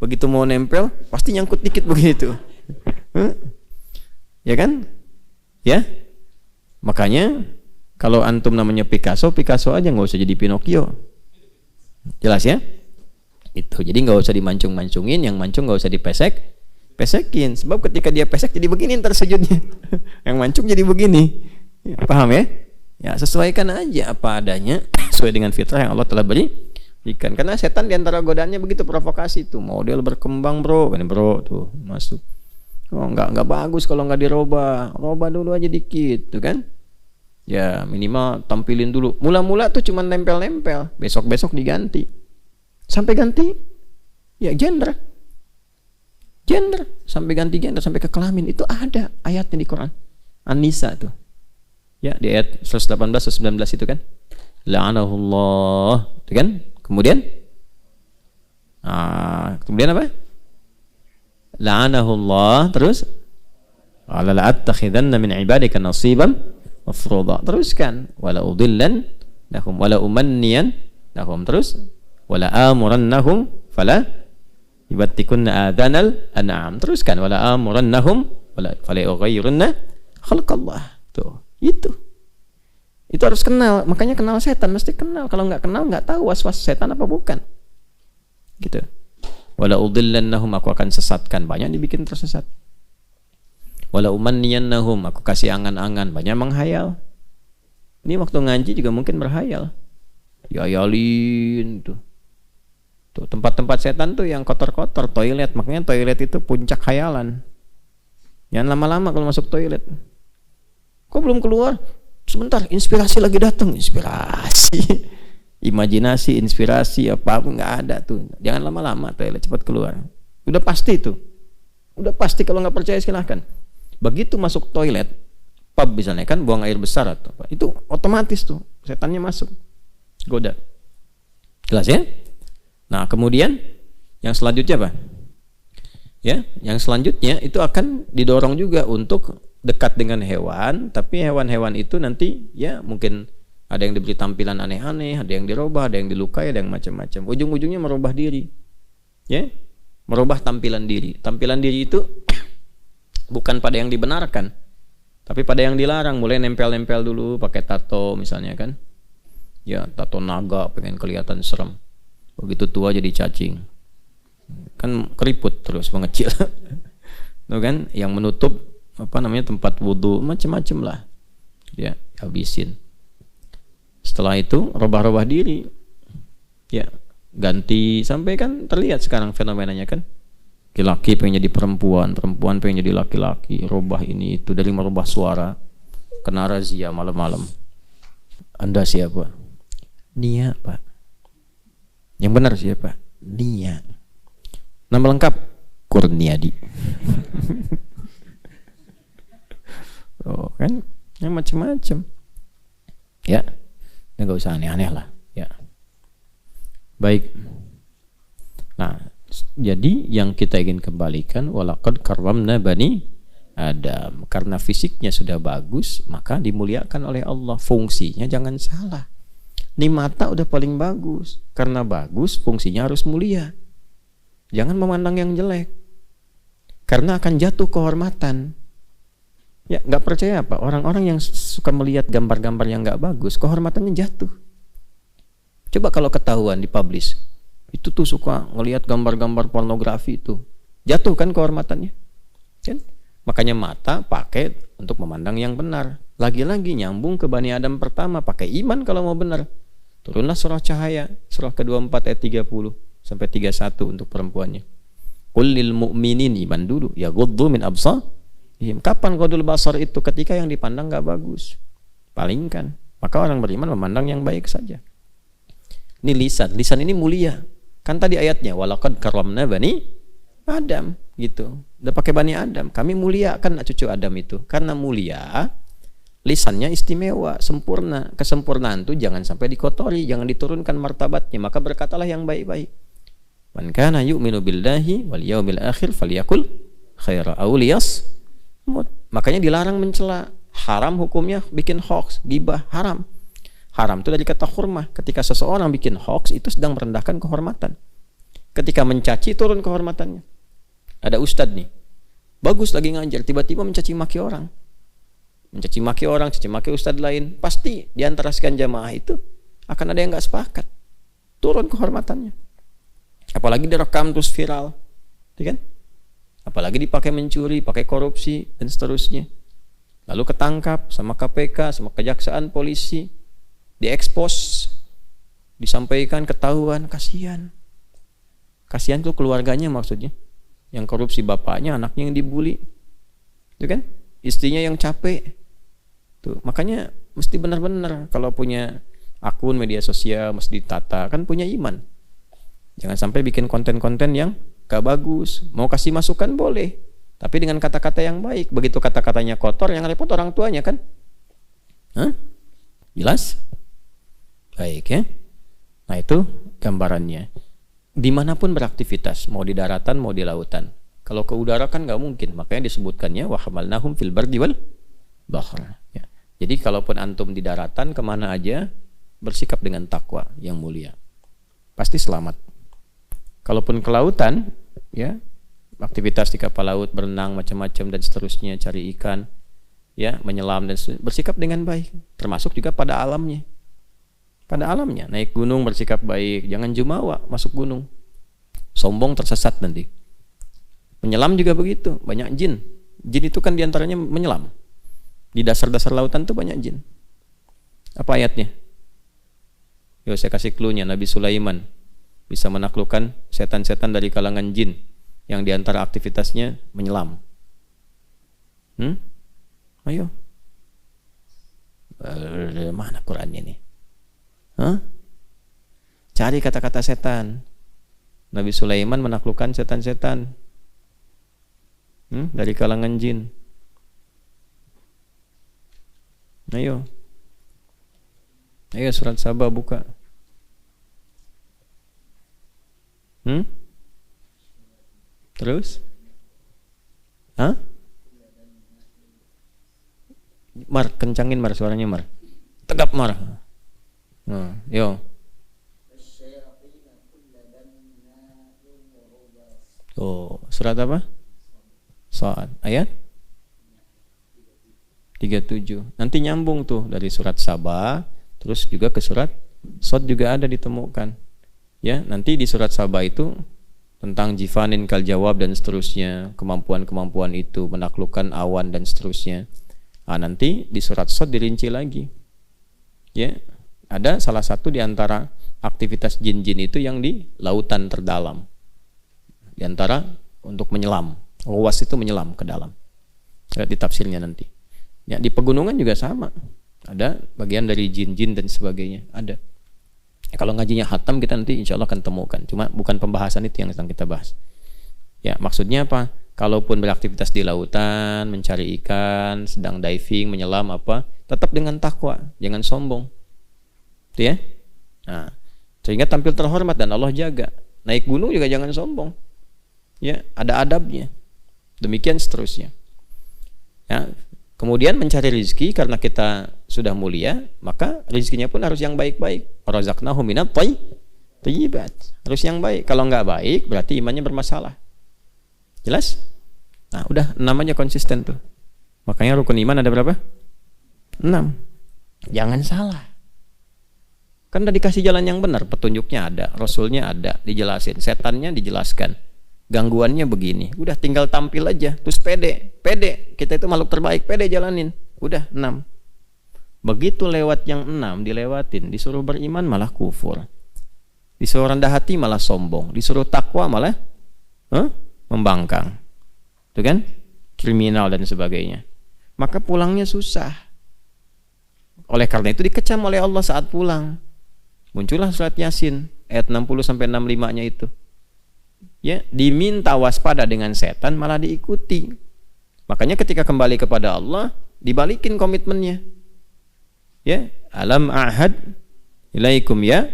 Begitu mau nempel, pasti nyangkut dikit begitu. Ya kan? Ya. Makanya kalau antum namanya Picasso aja, nggak usah jadi Pinocchio. Jelas ya? Itu. Jadi nggak usah dimancung-mancungin, yang mancung nggak usah pesekin. Sebab ketika dia pesek jadi begini ntar sujudnya. Yang mancung jadi begini. Ya, paham ya? Ya sesuaikan aja apa adanya sesuai dengan fitrah yang Allah telah berikan. Karena setan diantara godaannya begitu, provokasi tuh. Model berkembang bro, kan bro tuh masuk. Oh nggak bagus kalau nggak dirobah. Robah dulu aja dikit, tuh kan? Ya minimal tampilin dulu. Mula-mula tuh cuma nempel-nempel, besok-besok diganti. Sampai ganti ya gender sampai ganti gender, sampai ke kelamin. Itu ada ayatnya di Quran An-Nisa tuh ya, di ayat 118 119 itu kan, la'anahullah itu kan. Kemudian apa, la'anahullah, terus ala la'attakhidanna min ibadika nasiban mafruḍa, teruskan wala udillan lahum wala umanniyan lahum, terus wala amurannahum fala yubattikunna adhanal an'am, teruskan wala amurannahum wala fala yughayyirunna khalqallah. Tuh, itu harus kenal. Makanya kenal setan, mesti kenal. Kalau nggak kenal nggak tahu was-was setan apa bukan. Gitu. Wala udillannahum, aku akan sesatkan, banyak dibikin tersesat. Wala umanniyannahum, aku kasih angan-angan, banyak menghayal. Ini waktu ngaji juga mungkin berhayal. Yayalin tuh. Tuh tempat-tempat setan tuh yang kotor-kotor, toilet. Makanya toilet itu puncak khayalan. Jangan lama-lama kalau masuk toilet. Kok belum keluar? Sebentar, inspirasi lagi datang. Inspirasi, imajinasi, inspirasi apa pun nggak ada tuh. Jangan lama-lama toilet, cepat keluar. Udah pasti tuh. Udah pasti, kalau nggak percaya silahkan. Begitu masuk toilet, pub misalnya kan, buang air besar atau apa, itu otomatis tuh setannya masuk, goda. Jelas ya? Nah kemudian yang selanjutnya apa? Ya, yang selanjutnya itu akan didorong juga untuk dekat dengan hewan, tapi hewan-hewan itu nanti ya mungkin ada yang diberi tampilan aneh-aneh, ada yang dirubah, ada yang dilukai, ada yang macam-macam. Ujung-ujungnya merubah diri, ya, merubah tampilan diri. Tampilan diri itu bukan pada yang dibenarkan, tapi pada yang dilarang. Mulai nempel-nempel dulu, pakai tato misalnya kan, ya tato naga, pengen kelihatan serem. Begitu tua jadi cacing, kan keriput terus mengecil. Tuh kan, yang menutup apa namanya tempat wudhu, macam-macam lah, ya habisin. Setelah itu robah-robah diri, ya ganti, sampai kan terlihat sekarang fenomenanya kan, laki-laki pengen jadi perempuan, perempuan pengen jadi laki-laki, robah ini itu, dari merubah suara, kena razia malam-malam. Anda siapa? Nia Pak. Yang benar siapa? Nia. Nama lengkap Kurniadi. Oh kan, yang macam-macam. Ya, nggak usah aneh-aneh lah. Ya, baik. Nah, jadi yang kita ingin kembalikan, walaqad karramna bani Adam. Karena fisiknya sudah bagus, maka dimuliakan oleh Allah. Fungsinya jangan salah. Ini mata udah paling bagus. Karena bagus, fungsinya harus mulia. Jangan memandang yang jelek, karena akan jatuh kehormatan. Ya, nggak percaya apa? Orang-orang yang suka melihat gambar-gambar yang nggak bagus, kehormatannya jatuh. Coba kalau ketahuan dipublish, itu tuh suka ngelihat gambar-gambar pornografi itu, jatuh kan kehormatannya. Kan? Makanya mata pakai untuk memandang yang benar. Lagi-lagi nyambung ke Bani Adam pertama, pakai iman kalau mau benar. Turunlah surah Cahaya, surah ke-24 ayat 30 sampai 31 untuk perempuannya. Qul lil mu'minin, iman dulu, ya ghuddu min absarihim. Kapan ghadul basar itu? Ketika yang dipandang enggak bagus. Palingkan. Maka orang beriman memandang yang baik saja. Ini lisan. Lisan ini mulia. Kan tadi ayatnya walaqad karramna bani Adam gitu. Udah pakai bani Adam. Kami mulia kan cucu Adam itu. Karena mulia, lisannya istimewa, sempurna. Kesempurnaan itu jangan sampai dikotori, jangan diturunkan martabatnya. Maka berkatalah yang baik-baik. Man kana yu'minu billahi wal yawmil akhir falyakul khaira aw liyasmut. Makanya dilarang mencela. Haram hukumnya bikin hoax, gibah, haram. Haram itu dari kata hurmah. Ketika seseorang bikin hoax, itu sedang merendahkan kehormatan. Ketika mencaci, turun kehormatannya. Ada ustadz nih, bagus lagi ngajar, tiba-tiba mencaci maki orang. Mencaci maki orang, caci maki ustadz lain. Pasti di antara sekian jamaah itu akan ada yang gak sepakat. Turun kehormatannya. Apalagi direkam terus viral. Kan? Apalagi dipakai mencuri, pakai korupsi, dan seterusnya. Lalu ketangkap sama KPK, sama kejaksaan, polisi. Diekspos, disampaikan, ketahuan, kasihan. Kasihan tuh keluarganya maksudnya. Yang korupsi bapaknya, anaknya yang dibully. Itu kan? Istrinya yang capek. Tuh, makanya mesti benar-benar kalau punya akun media sosial mesti ditata, kan punya iman. Jangan sampai bikin konten-konten yang gak bagus. Mau kasih masukan boleh, tapi dengan kata-kata yang baik. Begitu kata-katanya kotor, yang repot orang tuanya kan? Hah? Jelas? Baik ya. Nah itu gambarannya. Dimanapun beraktivitas, mau di daratan, mau di lautan. Kalau ke udara kan nggak mungkin, makanya disebutkannya wa hamalnahum fil bardi wal bahr. Ya. Jadi kalaupun antum di daratan kemana aja, bersikap dengan takwa yang mulia, pasti selamat. Kalaupun ke lautan, ya aktivitas di kapal laut, berenang macam-macam dan seterusnya, cari ikan, ya menyelam dan bersikap dengan baik, termasuk juga pada alamnya. Pada alamnya, naik gunung bersikap baik, jangan jumawa masuk gunung, sombong tersesat nanti. Menyelam juga begitu, banyak jin. Jin itu kan diantaranya menyelam. Di dasar-dasar lautan tuh banyak jin. Apa ayatnya? Yo saya kasih clue-nya. Nabi Sulaiman bisa menaklukkan setan-setan dari kalangan jin yang diantara aktivitasnya menyelam. Ayo. Mana Qurannya nih? Cari kata-kata setan. Nabi Sulaiman menaklukkan setan-setan dari kalangan jin. Ayo surat Saba buka. Terus? Mar, kencangin Mar suaranya Mar. Tegap Mar. Yo. Oh, surat apa? Soal ayat 37. Nanti nyambung tuh dari surat Saba, terus juga ke surat Sod juga ada ditemukan. Ya, nanti di surat Saba itu tentang jifanin kal jawab dan seterusnya, kemampuan-kemampuan itu menaklukkan awan dan seterusnya. Nanti di surat Sod dirinci lagi. Ya, ada salah satu di antara aktivitas jin-jin itu yang di lautan terdalam. Di antara untuk menyelam. Ruas itu menyelam ke dalam. Lihat di tafsirnya nanti. Ya, di pegunungan juga sama. Ada bagian dari jin-jin dan sebagainya. Ada. Ya, kalau ngajinya khatam kita nanti insya Allah akan temukan. Cuma bukan pembahasan itu yang sedang kita bahas. Ya, maksudnya apa? Kalaupun beraktivitas di lautan, mencari ikan, sedang diving, menyelam apa, tetap dengan takwa, jangan sombong. Itu ya. Nah, sehingga tampil terhormat dan Allah jaga. Naik gunung juga jangan sombong. Ya, ada adabnya. Demikian seterusnya. Ya, kemudian mencari rezeki karena kita sudah mulia, maka rezekinya pun harus yang baik-baik. Razaqnahum minat thayyibat. Harus yang baik. Kalau nggak baik, berarti imannya bermasalah. Jelas? Nah, udah 6 aja konsisten tuh. Makanya rukun iman ada berapa? 6. Jangan salah. Kan udah dikasih jalan yang benar, petunjuknya ada, rasulnya ada, dijelasin, setannya dijelaskan, gangguannya begini. Udah tinggal tampil aja, terus pede. Kita itu makhluk terbaik, pede jalanin. Udah 6. Begitu lewat yang 6 dilewatin, disuruh beriman malah kufur. Disuruh rendah hati malah sombong, disuruh takwa malah membangkang. Itu kan? Kriminal dan sebagainya. Maka pulangnya susah. Oleh karena itu dikecam oleh Allah saat pulang. Muncullah surat Yasin ayat 60 sampai 65-nya itu. Ya, diminta waspada dengan setan malah diikuti. Makanya ketika kembali kepada Allah, dibalikin komitmennya. Ya, alam ahad ilaikum ya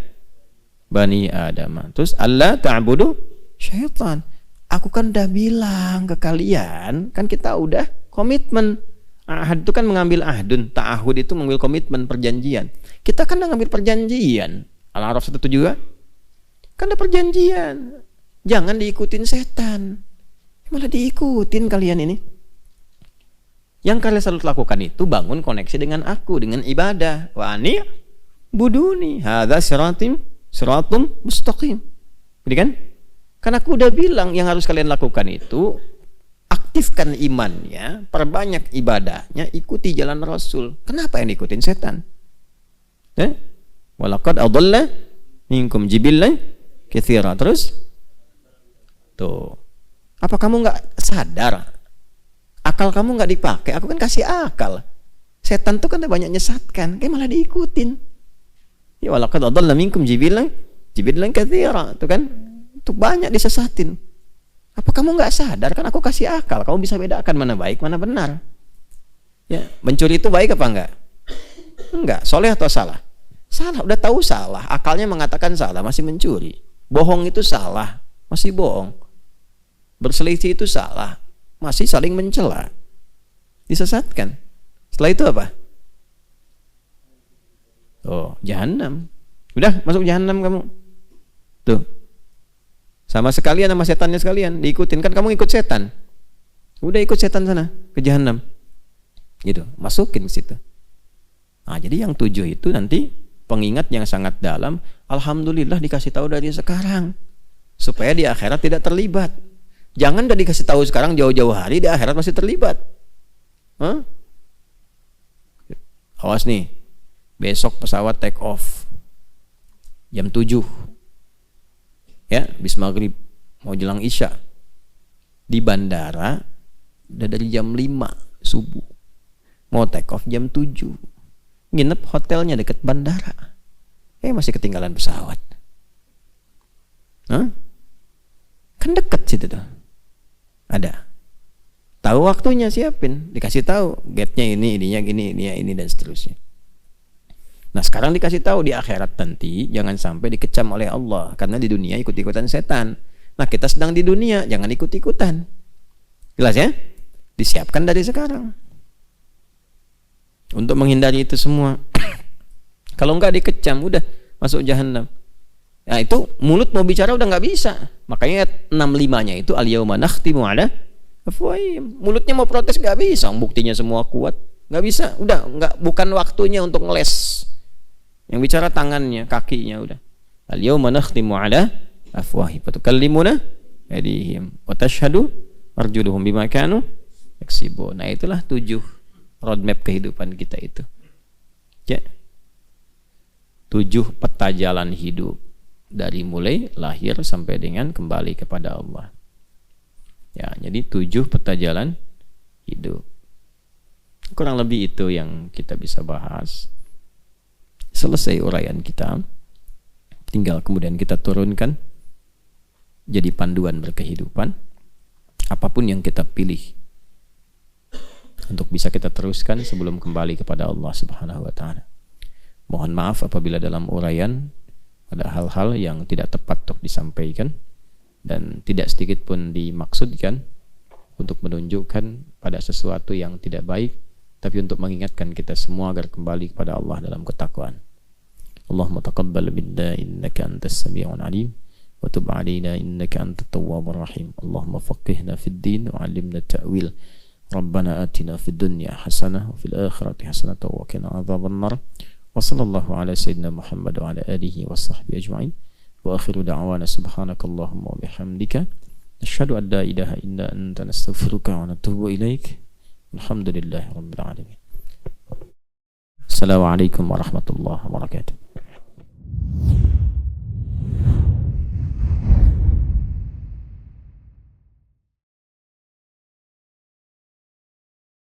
bani Adam. Terus Allah ta'budu syaitan. Aku kan udah bilang ke kalian, kan kita udah komitmen. Ahad itu kan mengambil ahdun, ta'ahud itu mengambil komitmen, perjanjian. Kita kan udah ngambil perjanjian. Al-A'raf 1 juga kan ada perjanjian. Jangan diikutin setan. Malah diikutin kalian ini. Yang kalian selalu lakukan itu bangun koneksi dengan aku, dengan ibadah. Wa ani buduni hadza siratum mustaqim. Jadi kan? Karena aku udah bilang yang harus kalian lakukan itu aktifkan imannya, perbanyak ibadahnya, ikuti jalan Rasul. Kenapa yang diikutin setan? Walaqad adalla minkum jibillan katsira. Terus tuh. Apa kamu nggak sadar? Akal kamu nggak dipakai, aku kan kasih akal. Setan tuh kan banyak nyesatkan, kayak malah diikutin. Ya walaqad adalla minkum jibillan katsira, tuh kan? Tuh banyak disesatin. Apa kamu nggak sadar? Kan aku kasih akal, kamu bisa bedakan mana baik, mana benar. Ya, mencuri itu baik apa enggak? Enggak, soleh atau salah? Salah, udah tahu salah, akalnya mengatakan salah, masih mencuri. Bohong itu salah, masih bohong. Berselisih itu salah, masih saling mencela, disesatkan. Setelah itu apa? Oh, jahanam. Udah masuk jahanam kamu. Tuh, sama sekalian sama setannya sekalian diikutin. Kan kamu ikut setan, udah ikut setan sana ke jahanam, gitu. Masukin ke situ. Nah, jadi yang 7 itu nanti pengingat yang sangat dalam. Alhamdulillah dikasih tahu dari sekarang supaya di akhirat tidak terlibat. Jangan udah dikasih tahu sekarang jauh-jauh hari, di akhirat masih terlibat. Awas nih, besok pesawat take off jam 7 ya, bis maghrib mau jelang isya. Di bandara udah dari jam 5 subuh, mau take off jam 7, nginep hotelnya deket bandara, masih ketinggalan pesawat. Kan deket situ tuh. Ada. Tahu waktunya, siapin, dikasih tahu gate-nya ini, ininya gini, ini dan seterusnya. Nah, sekarang dikasih tahu di akhirat nanti jangan sampai dikecam oleh Allah karena di dunia ikut-ikutan setan. Nah, kita sedang di dunia, jangan ikut-ikutan. Jelas ya? Disiapkan dari sekarang untuk menghindari itu semua. Kalau enggak dikecam, udah masuk jahanam. Nah, itu mulut mau bicara udah nggak bisa. Makanya 65-nya itu al-yauma nakhtimu ala afwahihim. Mulutnya mau protes nggak bisa, buktinya semua kuat, nggak bisa. Udah nggak, bukan waktunya untuk ngeles. Yang bicara tangannya, kakinya, udah. Al-yauma nakhtimu ala afwahihim wa tukallimuna aydihim wa tashhadu arjuluhum bima kanu yaksibun. Nah, itulah 7 roadmap kehidupan kita itu. Ya. 7 peta jalan hidup dari mulai lahir sampai dengan kembali kepada Allah. Ya, jadi 7 peta jalan hidup. Kurang lebih itu yang kita bisa bahas. Selesai uraian kita, tinggal kemudian kita turunkan jadi panduan berkehidupan. Apapun yang kita pilih untuk bisa kita teruskan sebelum kembali kepada Allah Subhanahu wa taala. Mohon maaf apabila dalam uraian ada hal-hal yang tidak tepat untuk disampaikan dan tidak sedikit pun dimaksudkan untuk menunjukkan pada sesuatu yang tidak baik, tapi untuk mengingatkan kita semua agar kembali kepada Allah dalam ketakwaan. Allahumma taqabbal minna innaka antas sami'un alim wa tub 'alaina innaka antat tawwabur rahim. Allahumma faqihna fid din wa 'allimna ta'wil. Rabbana atina fid dunya hasanah wa fil akhirati hasanah wa qina adzaban nar. Wa sallallahu ala sayyidina Muhammad wa ala alihi wa sahbihi ajma'in. Wa akhiru da'wana subhanakallahumma wa bihamdika nashhadu an la ilaha illa anta nastaghfiruka wa natubu ilaik. Alhamdulillahi rabbil alamin. Assalamualaikum warahmatullahi wabarakatuh.